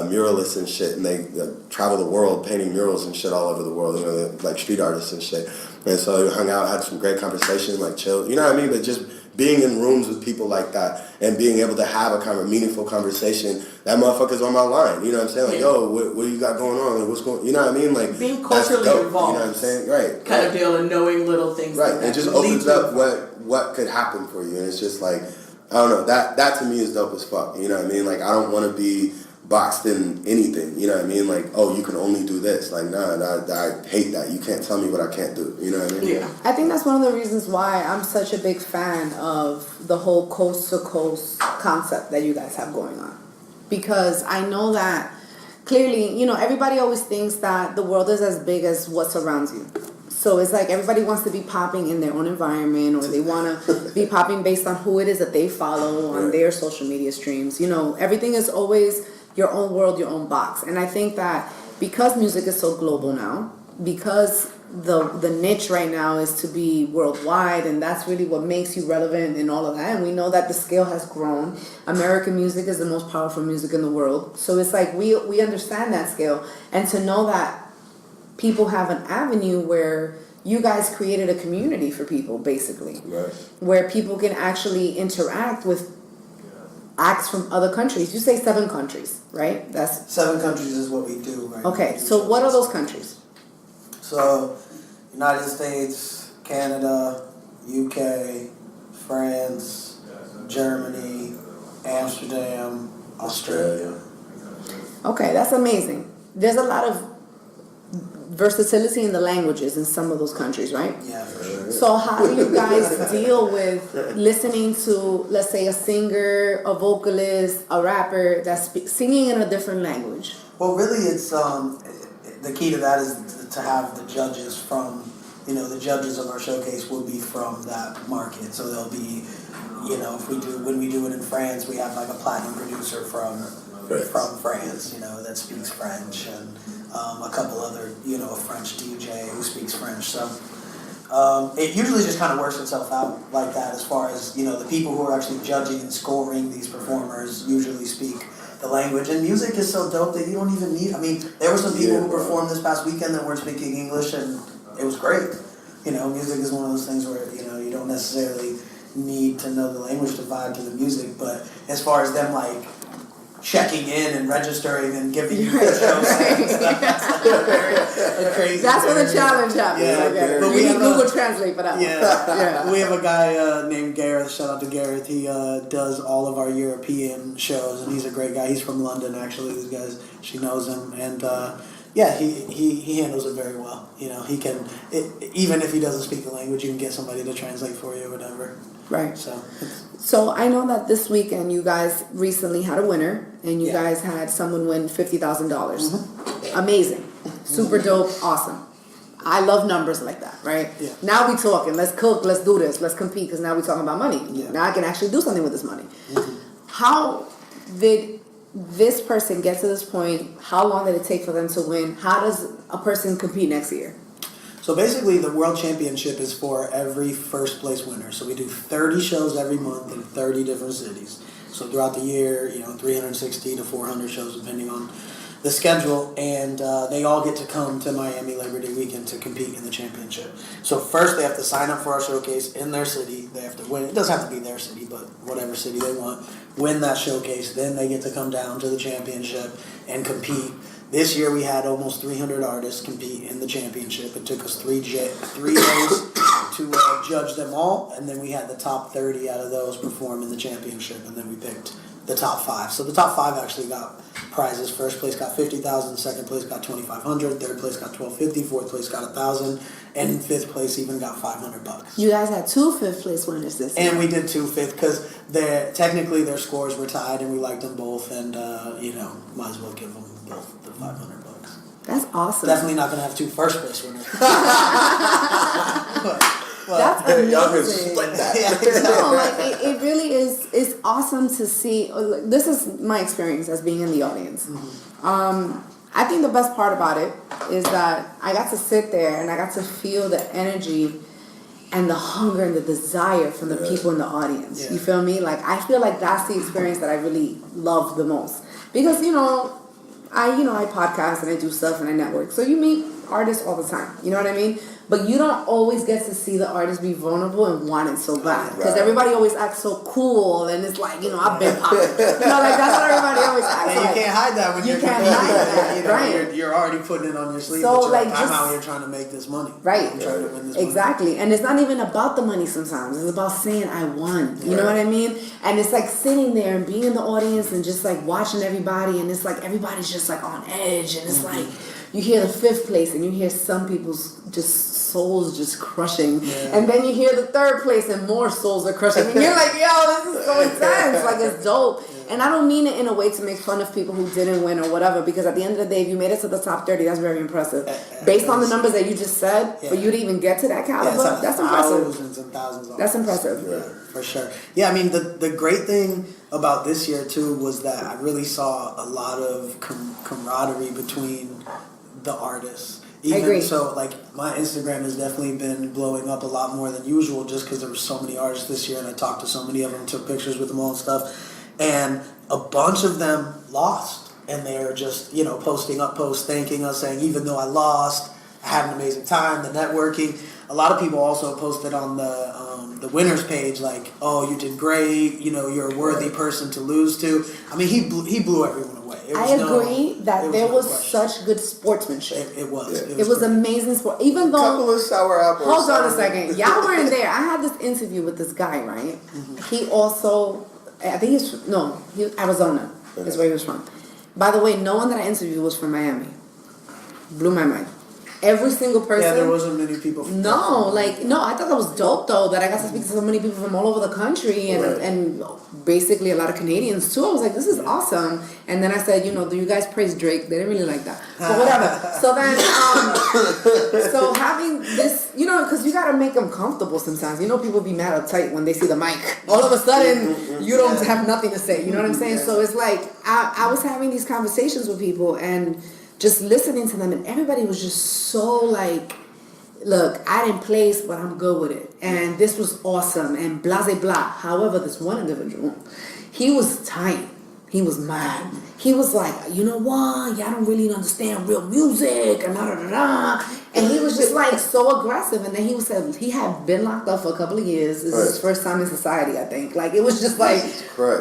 S3: muralists and shit, and they travel the world painting murals and shit all over the world. You know, like street artists and shit. And so we hung out, had some great conversation, like chill. You know what I mean? But just being in rooms with people like that and being able to have a kind of meaningful conversation, that motherfucker's on my line. You know what I'm saying? Like, yo, what do you got going on? Like, what's going? You know what I mean? Like,
S2: being culturally
S3: involved.
S2: involved.
S3: You know what I'm saying? Right.
S2: Kind of deal and knowing little things.
S3: Right.
S2: Like that
S3: It just
S2: lead
S3: opens
S2: to
S3: up what could happen for you, and it's just like, I don't know. That to me is dope as fuck. You know what I mean? Like, I don't want to be boxed in anything. You know what I mean? Like, oh, you can only do this. Like, nah, I hate that. You can't tell me what I can't do. You know what I mean?
S2: Yeah.
S1: I think that's one of the reasons why I'm such a big fan of the whole coast to coast concept that you guys have going on. Because I know that clearly, you know, everybody always thinks that the world is as big as what surrounds you. So it's like everybody wants to be popping in their own environment, or they want to be popping based on who it is that they follow on their social media streams. You know, everything is always your own world, your own box. And I think that because music is so global now, because the niche right now is to be worldwide, and that's really what makes you relevant and all of that. And we know that the scale has grown. American music is the most powerful music in the world. So it's like we understand that scale. And to know that people have an avenue where you guys created a community for people, basically.
S3: Right.
S1: Where people can actually interact with acts from other countries. You say 7 countries, right? That's
S4: 7 countries is what we do, right?
S1: okay. So what are those countries?
S4: So, United States, Canada, UK, France, Germany, Amsterdam, Australia.
S1: Okay, that's amazing. There's a lot of versatility in the languages in some of those countries, right?
S4: Yeah, for sure.
S1: So how do you guys deal with listening to, let's say, a singer, a vocalist, a rapper that's singing in a different language?
S4: Well, really, it's the key to that is to have the judges from, the judges of our showcase will be from that market. So they'll be, when we do it in France, we have like a platinum producer from France, that speaks French, and a couple other, a French DJ who speaks French. So it usually just kind of works itself out like that, as far as, the people who are actually judging and scoring these performers usually speak the language. And music is so dope that you don't even need, there were some people who performed this past weekend that weren't speaking English, and it was great. Music is one of those things where, you don't necessarily need to know the language to vibe to the music, but as far as them, like, checking in and registering and giving you the show stuff, that's crazy.
S1: That's when the challenge happens.
S4: Yeah,
S1: okay.
S4: but
S1: We need Google Translate for that.
S4: Yeah. We have a guy named Gareth. Shout out to Gareth. He does all of our European shows, and he's a great guy. He's from London, actually. These guys, she knows him, and he handles it very well. He can, even if he doesn't speak the language, you can get somebody to translate for you or whatever.
S1: Right.
S4: So
S1: I know that this weekend you guys recently had a winner, and you guys had someone win $50,000. Mm-hmm. Amazing. Super dope. Awesome. I love numbers like that, right?
S4: Yeah.
S1: Now we talking. Let's cook. Let's do this. Let's compete because now we're talking about money.
S4: Yeah.
S1: Now I can actually do something with this money. How did this person get to this point? How long did it take for them to win? How does a person compete next year?
S4: So basically, the World Championship is for every first place winner. So we do 30 shows every month in 30 different cities. So throughout the year, 360 to 400 shows depending on the schedule, and they all get to come to Miami Labor Day weekend to compete in the championship. So first they have to sign up for our showcase in their city. They have to win. It doesn't have to be their city, but whatever city they want, win that showcase. Then they get to come down to the championship and compete. This year we had almost 300 artists compete in the championship. It took us 3 days to judge them all, and then we had the top 30 out of those perform in the championship, and then we picked the top 5. So the top 5 actually got prizes. First place got $50,000, second place got $2,500, third place got $1,250, fourth place got $1,000, and fifth place even got $500.
S1: You guys had 2 fifth place winners this year.
S4: And we did 2 fifth because technically their scores were tied, and we liked them both, and might as well give them both the $500.
S1: That's awesome.
S4: Definitely not gonna have 2 first place winners.
S1: That's amazing.
S3: Y'all can split that.
S1: No, like it really is. It's awesome to see. This is my experience as being in the audience. I think the best part about it is that I got to sit there and I got to feel the energy and the hunger and the desire from the people in the audience.
S4: Yeah.
S1: You feel me? Like I feel like that's the experience that I really love the most because I podcast and I do stuff and I network. So you meet artists all the time. You know what I mean? But you don't always get to see the artist be vulnerable and want it so bad. Because everybody always acts so cool and it's like, I've been popping. Like that's what everybody always acts
S4: and
S1: like.
S4: you can't hide that when
S1: You
S4: you're
S1: can't
S4: competing.
S1: hide that, right.
S4: You're already putting it on your sleeve.
S1: So,
S4: But
S1: like,
S4: I'm out here trying to make this money.
S1: Right.
S4: I'm trying to win this
S1: Exactly. And it's not even about the money sometimes. It's about saying I won. You know what I mean? And it's like sitting there and being in the audience and just like watching everybody and it's like everybody's just like on edge and it's like you hear the 5th place and you hear some people's just souls just crushing.
S4: Yeah.
S1: And then you hear the 3rd place and more souls are crushing. And you're like, yo, this is so intense. Like it's dope. And I don't mean it in a way to make fun of people who didn't win or whatever, because at the end of the day, if you made it to the top 30, that's very impressive. Based on the numbers that you just said, for you to even get to that caliber, that's impressive.
S4: Thousands and thousands of
S1: That's
S4: artists.
S1: impressive.
S4: Yeah, for sure. Yeah, I mean, the great thing about this year, too, was that I really saw a lot of camaraderie between the artists.
S1: I agree.
S4: So, like, my Instagram has definitely been blowing up a lot more than usual just because there were so many artists this year and I talked to so many of them, took pictures with them all and stuff. And a bunch of them lost. And they're just, posting up posts thanking us, saying, even though I lost, I had an amazing time, the networking. A lot of people also posted on the winners page, like, oh, you did great, you're a worthy person to lose to. I mean, he blew everyone away.
S1: I agree that there was such good sportsmanship.
S4: It was.
S1: Yeah. It was amazing sport. Even though...
S3: Couple of sour apples.
S1: Hold on a second. Y'all weren't there. I had this interview with this guy, right? Mm-hmm. He also... I think he Arizona is where he was from. By the way, no one that I interviewed was from Miami. Blew my mind. Every single person.
S4: Yeah, there wasn't many people from
S1: I thought that was dope though, that I got to speak to so many people from all over the country and basically a lot of Canadians too. I was like, this is awesome. And then I said, do you guys praise Drake? They didn't really like that. But whatever. So then, so having this, because you got to make them comfortable sometimes. People be mad uptight when they see the mic. All of a sudden, you don't have nothing to say. You know what I'm saying? So it's like, I was having these conversations with people and just listening to them, and everybody was just so like, look, I didn't place, but I'm good with it. And this was awesome, and blah, blah, blah. However, this one individual, he was tight. He was mad. He was like, you know what? Y'all don't really understand real music, and da da da da. And he was just like so aggressive. And then he said he had been locked up for a couple of years. This is his first time in society, I think. Like it was just like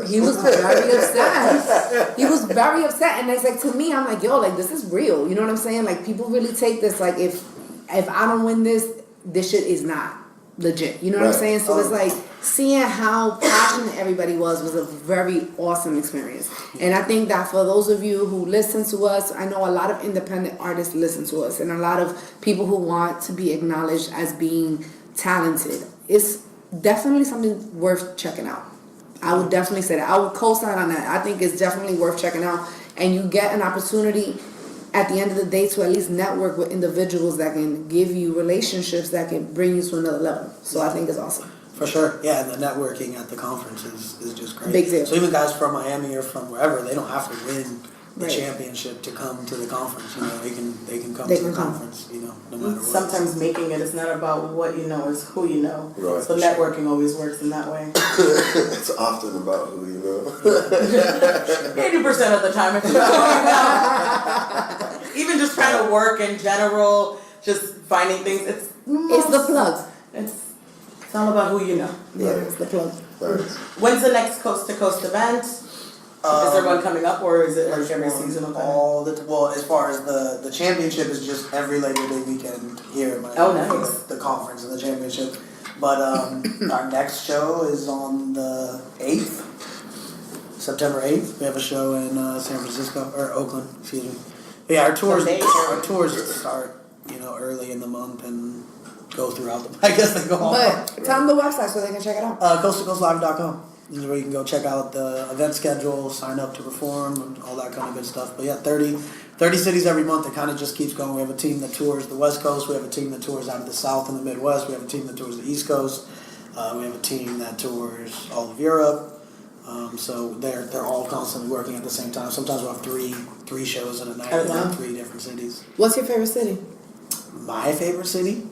S1: he was very upset. He was very upset. And it's like to me, I'm like, yo, like this is real. You know what I'm saying? Like people really take this like if I don't win this shit is not legit. You know what I'm saying? So it's like seeing how passionate everybody was a very awesome experience. And I think that for those of you who listen to us, I know a lot of independent artists listen to us and a lot of people who want to be acknowledged as being talented. It's definitely something worth checking out. I would definitely say that. I would co-sign on that. I think it's definitely worth checking out. And you get an opportunity at the end of the day, to at least network with individuals that can give you relationships that can bring you to another level. So I think it's awesome.
S4: For sure, yeah, and the networking at the conference is just great.
S1: Big deal.
S4: So even guys from Miami or from wherever, they don't have to win the
S1: Right.
S4: championship to come to the conference. You know, they can come
S1: They
S4: to
S1: can
S4: the
S1: come.
S4: conference. You know, no matter what.
S2: Sometimes making it is not about what you know, it's who you know.
S3: Right.
S2: So networking always works in that way.
S3: It's often about who you know.
S2: 80% of the time, if you know. Even just trying to work in general, just finding things. It's
S1: the plug.
S2: It's all about who you know.
S1: Yeah, it's the plug.
S3: Thanks.
S2: When's the next coast to coast event? Is there one coming up, or is it like every season?
S4: Well, as far as the championship is just every Labor Day weekend here in Miami.
S2: Oh, nice.
S4: For the conference and the championship. But our next show is on the 8th, September 8th. We have a show in San Francisco, or Oakland, excuse me. But yeah, our tours start, early in the month and go throughout the, I guess they go all
S1: But
S4: month.
S1: tell them the website so they can check it out.
S4: CoastToCoastLive.com. This is where you can go check out the event schedule, sign up to perform, and all that kind of good stuff. But yeah, 30 cities every month. It kind of just keeps going. We have a team that tours the West Coast. We have a team that tours out of the South and the Midwest. We have a team that tours the East Coast. We have a team that tours all of Europe. So they're all constantly working at the same time. Sometimes we'll have three shows in a night in 3 different cities.
S1: What's your favorite city?
S4: My favorite city?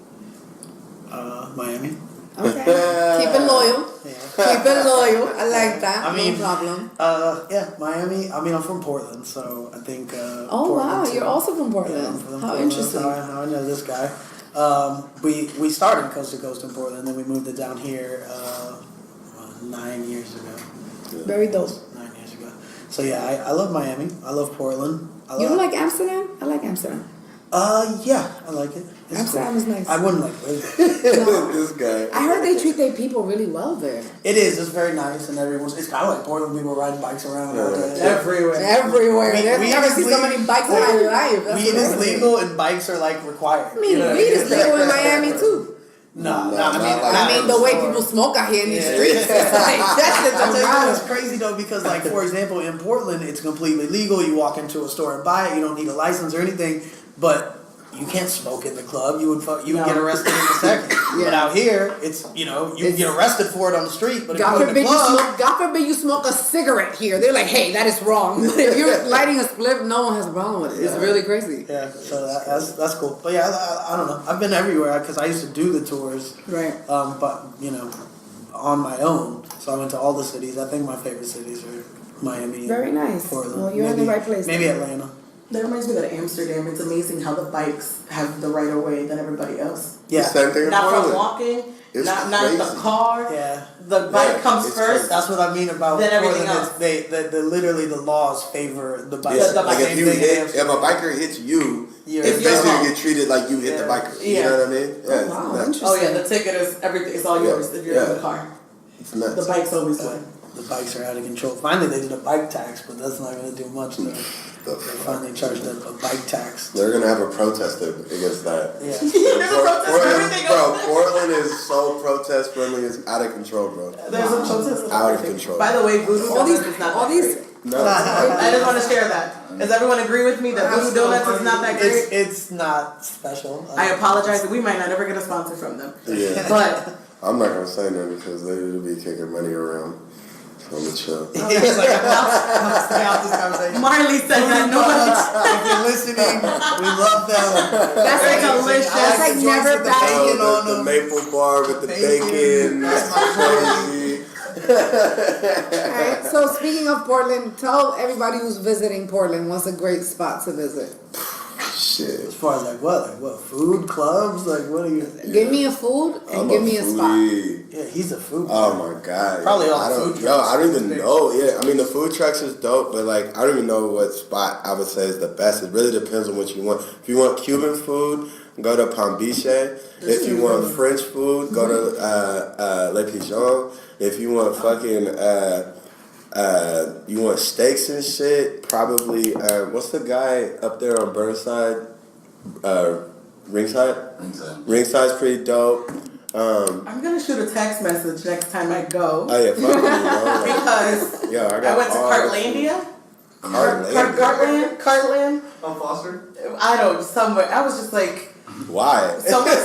S4: Miami.
S1: Okay. Keep it loyal.
S4: Yeah.
S1: Keep it loyal. I like that.
S4: I mean,
S1: no problem.
S4: Yeah, Miami. I mean, I'm from Portland, so I think.
S1: Oh
S4: Portland
S1: wow,
S4: too.
S1: you're also from Portland.
S4: Yeah, I'm from
S1: How
S4: Portland.
S1: interesting.
S4: How I know this guy. We started Coast to Coast in Portland, then we moved it down here 9 years ago.
S1: Very dope.
S4: 9 years ago. So yeah, I love Miami. I love Portland.
S1: You don't like Amsterdam? I like Amsterdam.
S4: Yeah, I like it. It's
S1: Amsterdam is nice.
S4: I wouldn't like live there.
S3: This guy.
S1: I heard they treat their people really well there.
S4: It is. It's very nice, and it's kind of like Portland. People riding bikes around all day.
S2: Everywhere.
S1: Everywhere. I've never seen so many bikes in my life. That's
S4: Weed is
S1: amazing.
S4: legal, and bikes are like required.
S1: I mean, weed is legal in Miami too.
S4: I
S1: mean, the way people smoke out here in these streets, it's like,
S4: that's crazy though, because like, for example, in Portland, it's completely legal. You walk into a store and buy it. You don't need a license or anything, but you can't smoke in the club. You would get arrested in a second. But out here, it's you can get arrested for it on the street. But
S1: God
S4: if you go in the club,
S1: God forbid you smoke a cigarette here. They're like, hey, that is wrong. But if you're lighting a spliff, no one has a problem with it. It's really crazy.
S4: yeah, so that's cool. But yeah, I don't know. I've been everywhere because I used to do the tours.
S1: Right.
S4: But on my own. So I went to all the cities. I think my favorite cities are Miami.
S1: Very nice.
S4: Portland.
S1: Well, you're in the right place.
S4: Maybe
S1: then.
S4: Atlanta.
S2: That reminds me that Amsterdam, it's amazing how the bikes have the right of way than everybody else.
S4: Yeah.
S3: Same thing in
S2: Not from
S3: Portland.
S2: walking,
S3: It's
S2: not
S3: crazy.
S2: the car.
S4: Yeah.
S2: The bike comes
S3: it's
S2: first.
S4: That's what I mean about
S2: Then everything
S4: Portland.
S2: else.
S4: Literally the laws favor the bike.
S3: Yeah,
S2: The
S3: like
S2: bike.
S3: if a biker hits you,
S4: You're-
S3: it's
S2: If you're
S3: basically
S2: wrong.
S3: you get treated like you hit the biker. You
S2: Yeah.
S3: know what I mean? Yeah,
S1: wow,
S3: it's nuts.
S1: interesting.
S2: Oh yeah, the ticket is everything. It's all yours if you're in the car.
S3: It's nuts.
S2: The bikes always win.
S4: The bikes are out of control. Finally, they did a bike tax, but that's not going to do much. Though.
S3: The
S4: They
S3: fuck?
S4: finally charged a bike tax.
S3: They're gonna have a protest against that.
S4: Yeah.
S3: Portland is so protest friendly. It's out of control, bro.
S2: There's a protest of
S3: Out of
S2: everything.
S3: control.
S2: By the way, Voodoo Donuts is not that great.
S3: No.
S2: I just want to share that. Does everyone agree with me that Voodoo Donuts is not that great?
S4: It's not special.
S2: I apologize. We might not ever get a sponsor from them.
S3: Yeah.
S2: But
S3: I'm not gonna say nothing because they will be kicking money around. So I'm gonna chill.
S4: It's like, I'll stay out this conversation.
S2: Marley said that nobody.
S4: If you're listening, we love them.
S1: That's like delicious. That's like never bad.
S4: bacon on
S3: The
S4: them.
S3: maple bar with the bacon.
S4: That's my
S3: Crazy.
S1: Alright, so speaking of Portland, tell everybody who's visiting Portland what's a great spot to visit.
S3: Shit.
S4: As far as like what? Food clubs? Like what are you?
S1: Give me a food and give me a spot.
S3: foodie.
S4: Yeah, he's a food.
S3: Oh my god.
S4: Probably all
S3: I don't,
S4: food
S3: yo,
S4: trucks.
S3: I don't even know. Yeah, I mean the food trucks is dope, but like I don't even know what spot I would say is the best. It really depends on what you want. If you want Cuban food, go to Pambiche. If you want French food, go to Le Pigeon. If you want fucking you want steaks and shit, probably what's the guy up there on Burnside? Ringside? Ringside's pretty dope.
S2: I'm gonna shoot a text message next time I go
S3: Oh yeah, fuck you, bro.
S2: because
S3: Yo,
S2: I went to
S3: all the food.
S2: Cartlandia Cartland.
S5: On Foster?
S2: I don't, somewhere. I was just like,
S3: Why?
S2: someone it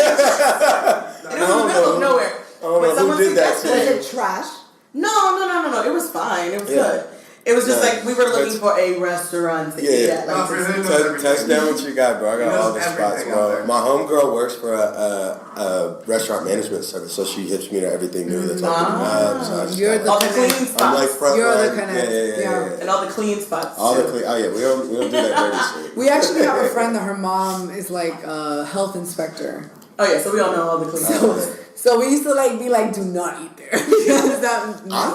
S2: was in the middle of nowhere.
S3: I don't know who did that to
S1: Was
S3: you.
S1: it trash?
S2: No. It was fine. It was good. It was just like we were looking for a restaurant to eat at.
S5: No, for him,
S3: Touchdown what you got, bro. I got all the spots, bro. My homegirl works for a restaurant management service, so she hips me to everything new that's opening up. So I just
S1: You're
S3: got,
S1: the
S2: all the clean spots.
S3: I'm like front
S1: You're the
S3: line.
S1: connect.
S3: Yeah.
S2: And all the clean spots.
S3: All
S2: too.
S3: the clean. Oh yeah, we don't do that dirty shit.
S1: We actually have a friend that her mom is like a health inspector.
S2: Oh yeah, so we all know all the clean spots.
S1: So we used to like be like, do not eat there.
S3: I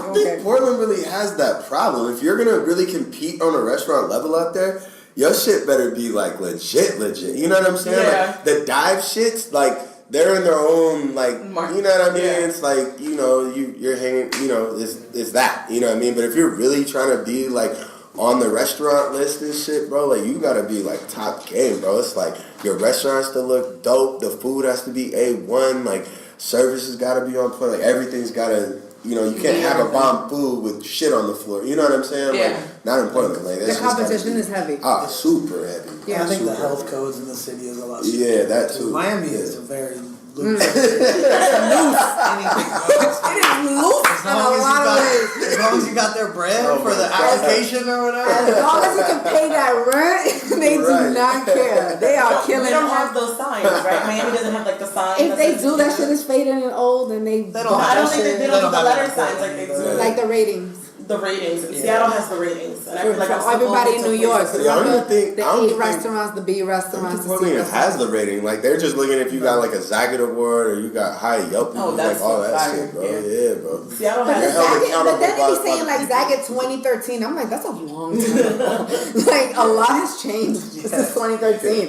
S3: don't think Portland really has that problem. If you're gonna really compete on a restaurant level out there, your shit better be like legit. You know what I'm saying?
S2: Yeah.
S3: Like the dive shits, like they're in their own like, you know what I mean?
S2: Yeah.
S3: It's like, you know, you're hanging, you know, it's that, you know what I mean? But if you're really trying to be like on the restaurant list and shit, bro, like you gotta be like top game, bro. It's like your restaurants to look dope, the food has to be A1, like service has gotta be on point, like everything's gotta, you know, you can't have a bomb food with shit on the floor. You know what I'm saying?
S2: Yeah.
S3: Like, not in Portland. Like,
S1: The competition is heavy.
S3: Ah, super heavy.
S1: Yeah.
S4: I think the
S3: Super
S4: health
S3: heavy.
S4: codes in the city is a lot.
S3: Yeah, that too.
S4: Miami
S3: Yeah.
S4: is a very loose.
S1: It is loose in a lot of ways.
S4: As long as you got their bread
S3: Oh
S4: for
S3: my
S4: the
S3: God.
S4: application or whatever.
S1: As long as you can pay that rent, they
S3: Right.
S1: do not care. They are killing
S2: We don't
S1: all-
S2: have those signs, right? Miami doesn't have like the signs.
S1: If they do, that shit is faded and old, and they
S4: They
S2: No,
S4: don't
S2: I don't think
S1: shit.
S2: they don't do the
S4: have
S2: letter
S4: it.
S2: signs like they do.
S1: Like the ratings.
S2: The ratings.
S4: Yeah.
S2: Seattle has the ratings. And I feel like
S1: For
S2: I'm still
S1: everybody in
S2: going
S1: New
S2: to
S1: York.
S2: places.
S3: Yeah, I don't
S1: Remember
S3: think-
S1: the
S3: I don't
S1: A
S3: think-
S1: restaurants, the B restaurants, the C
S3: Portland has
S1: restaurants.
S3: the rating. Like they're just looking if you got like a Zagat award or you got high Yelp,
S2: Oh, that's
S3: like all
S2: so
S3: that
S2: fire.
S3: shit, bro.
S2: Yeah.
S3: Yeah, bro.
S2: Seattle
S1: But,
S2: has
S3: You're held
S1: but
S3: accountable
S1: then they
S3: by
S1: be saying
S3: the
S1: like
S3: people.
S1: Zagat 2013. I'm like, that's a long time ago. Like a lot has changed since 2013.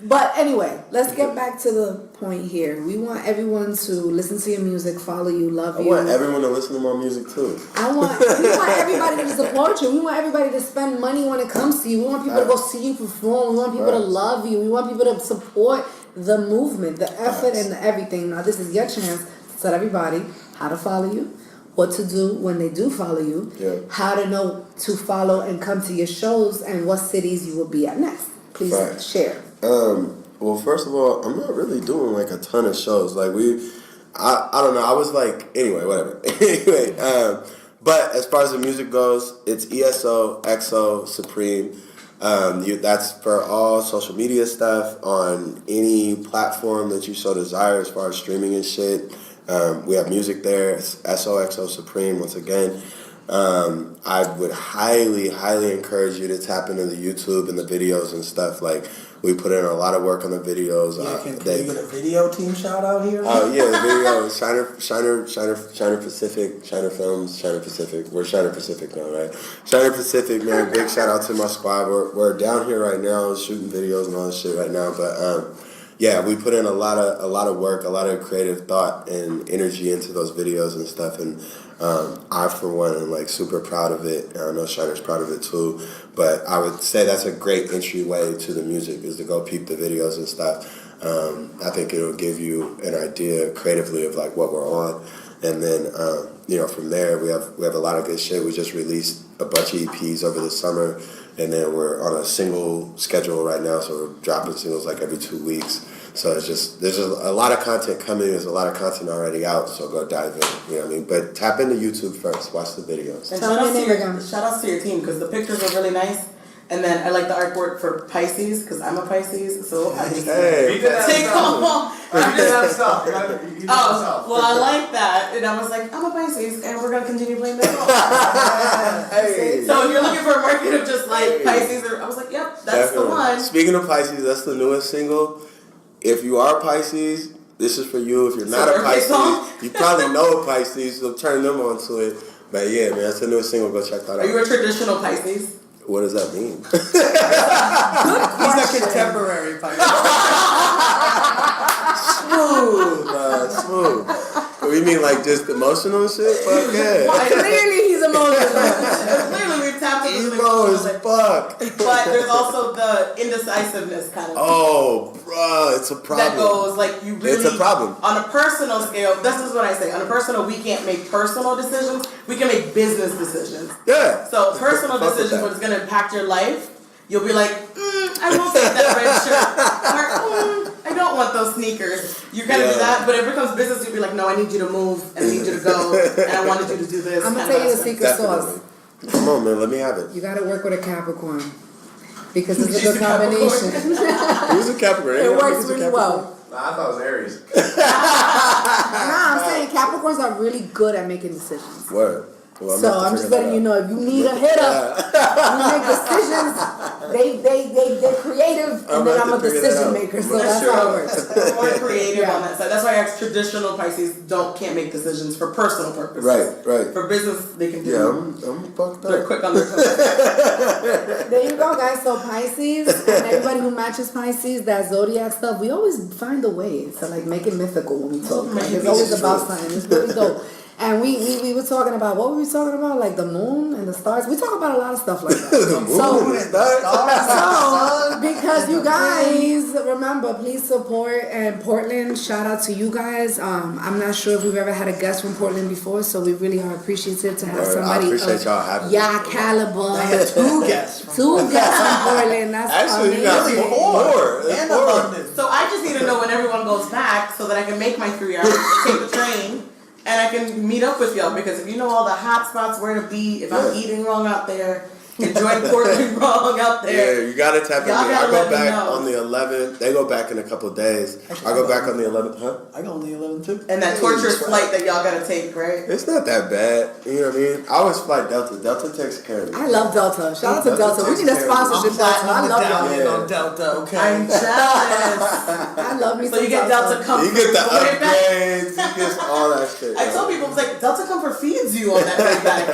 S1: But anyway, let's get back to the point here. We want everyone to listen to your music, follow you, love
S3: I
S1: you.
S3: want everyone to listen to my music too.
S1: we want everybody to support you. We want everybody to spend money when it comes to you. We want people to go see you perform. We want people to love you. We want people to support the movement, the effort, and the everything. Now, this is your chance to tell everybody how to follow you, what to do when they do follow you, how to know to follow and come to your shows, and what cities you will be at next. Please share.
S3: Well, first of all, I'm not really doing like a ton of shows. Like I don't know. I was like, anyway, whatever. Anyway, but as far as the music goes, it's Eso Xo Supreme. That's for all social media stuff on any platform that you so desire as far as streaming and shit. We have music there. It's Eso Xo Supreme once again. I would highly encourage you to tap into the YouTube and the videos and stuff. Like we put in a lot of work on the videos.
S4: Can we get a video team shout out here?
S3: Oh yeah, the video. Shiner Pacific, Shiner Films, Shiner Pacific. We're Shiner Pacific now, right? Shiner Pacific, man. Big shout out to my squad. We're down here right now shooting videos and all this shit right now. But yeah, we put in a lot of work, a lot of creative thought and energy into those videos and stuff. And I, for one, am like super proud of it. I know Shiner's proud of it too. But I would say that's a great entryway to the music is to go peep the videos and stuff. I think it'll give you an idea creatively of like what we're on. And then, from there, we have a lot of good shit. We just released a bunch of EPs over the summer. And then we're on a single schedule right now. So we're dropping singles like every 2 weeks. So there's just a lot of content coming. There's a lot of content already out. So go dive in. You know what I mean? But tap into YouTube first. Watch the videos.
S2: And
S1: Tell me your name again.
S2: shout outs to your team because the pictures are really nice. And then I like the artwork for Pisces because I'm a Pisces. So I just
S3: Hey.
S5: He did that
S2: take
S5: himself.
S2: home.
S5: He did that himself. He did that
S2: Oh,
S5: himself.
S2: well, I like that. And I was like, I'm a Pisces, and we're going to continue playing this song.
S3: Hey.
S2: So if you're looking for a market of just like Pisces, I was like, yep, that's the one.
S3: Speaking of Pisces, that's the newest single. If you are Pisces, this is for you. If you're not a
S2: birthday song?
S3: Pisces, you probably know a Pisces, so turn them on to it. But yeah, man, that's the newest single. Go check that
S2: Are you
S3: out.
S2: a traditional Pisces?
S3: What does that mean?
S4: He's a contemporary
S3: Smooth. We mean like just emotional shit? Fuck yeah.
S1: Clearly, he's emotional.
S2: Clearly, we've tapped into
S3: Emo as fuck.
S2: But there's also the indecisiveness kind of.
S3: Oh, Bruh, it's a problem.
S2: That goes like you really.
S3: It's a problem.
S2: On a personal scale, this is what I say. On a personal, we can't make personal decisions. We can make business decisions.
S3: Yeah.
S2: So personal
S3: Fuck with
S2: decisions,
S3: that.
S2: but it's gonna impact your life. You'll be like, I won't take that red shirt, or I don't want those sneakers. You're gonna do that, but if it becomes business, you'll be like, no, I need you to move, and I need you to go, and I wanted you to do this.
S1: I'm gonna tell you the secret sauce.
S3: Come on, man, let me have it.
S1: You gotta work with a Capricorn because it's a
S2: She's
S1: good
S2: a Capricorn.
S1: combination.
S3: Who's a Capricorn?
S1: It works really well.
S5: Nah, I thought it was Aries.
S1: Nah, I'm saying Capricorns are really good at making decisions.
S3: Word. Well,
S1: So I'm just letting you know, if you need a hitter, you make decisions. They're creative, and then I'm a decision maker. So that's how it works.
S2: We're more creative on that side. That's why traditional Pisces can't make decisions for personal purposes.
S3: Right.
S2: For business, they can do.
S3: Yeah, I'm fucked
S2: They're
S3: up.
S2: quick on their toes.
S1: There you go, guys. So Pisces, and everybody who matches Pisces, that zodiac stuff, we always find a way to like make it mythical when we talk. Like, it's always about something. It's really dope. And we were talking about, what were we talking about? Like the moon and the stars. We talk about a lot of stuff like that.
S3: The moon and
S1: So, because you guys, remember, please support and Portland. Shout out to you guys. I'm not sure if we've ever had a guest from Portland before, so we really are appreciative to have somebody
S3: I appreciate
S1: of
S3: y'all having
S1: y'all
S3: me.
S1: caliber.
S4: Two guests.
S1: Two guests from Portland. That's
S3: Actually, you
S1: amazing.
S3: got more.
S4: And
S3: More.
S4: London.
S2: So I just need to know when everyone goes back so that I can make my 3 hours, take the train, and I can meet up with y'all. Because if you know all the hot spots, where to be, if I'm eating wrong out there, enjoying Portland wrong out there.
S3: Yeah, you gotta tap in.
S2: Y'all
S3: I
S2: gotta
S3: go
S2: let me
S3: back
S2: know.
S3: on the 11th. They go back in a couple of days. I go back on the 11th. Huh?
S4: I go on the 11 too.
S2: And that torturous flight that y'all gotta take, right?
S3: It's not that bad. You know what I mean? I always fly Delta. Delta takes care of me.
S1: I love Delta. Shout out to
S3: Delta
S1: Delta. We need a
S3: takes care of me.
S1: sponsorship, Delta. I love Delta.
S3: Yeah.
S4: on Delta, okay?
S2: I'm jealous.
S1: I love me
S2: So
S1: some
S2: you get Delta comfort.
S3: You get the
S2: on way back.
S3: upgrades. You get all that shit.
S2: I told people, I was like, Delta Comfort feeds you on that way back.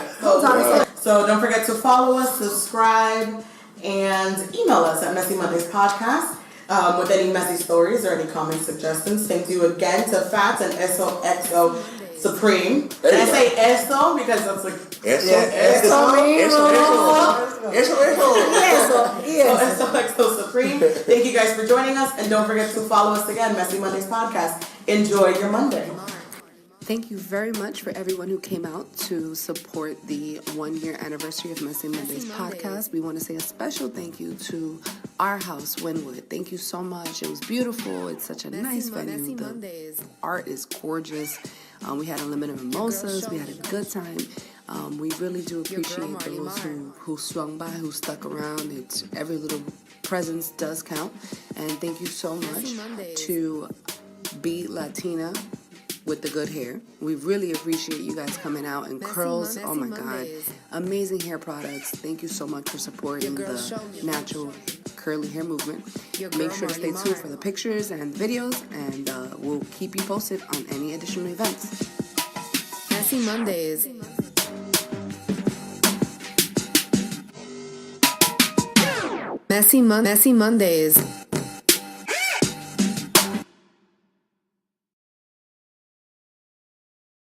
S2: So don't forget to follow us, subscribe, and email us at Messy Mondays Podcast with any messy stories or any comment suggestions. Thank you again to Fats and Eso Xo Supreme.
S3: There
S2: And I
S3: you
S2: say Eso because that's like
S1: Yes.
S2: Eso Xo Supreme. Thank you guys for joining us, and don't forget to follow us again, Messy Mondays Podcast. Enjoy your Monday.
S6: Thank you very much for everyone who came out to support the 1-year anniversary of Messy Mondays podcast. We want to say a special thank you to our house, Wynwood. Thank you so much. It was beautiful. It's such a nice venue. The art is gorgeous. We had unlimited mimosas. We had a good time. We really do appreciate those who swung by, who stuck around. It's every little presence does count. And thank you so much to Be Latina with the good hair. We really appreciate you guys coming out, and curls, oh my God, amazing hair products. Thank you so much for supporting the natural curly hair movement. Make sure to stay tuned for the pictures and videos, and we'll keep you posted on any additional events.
S7: Messy Mondays. Messy Mondays.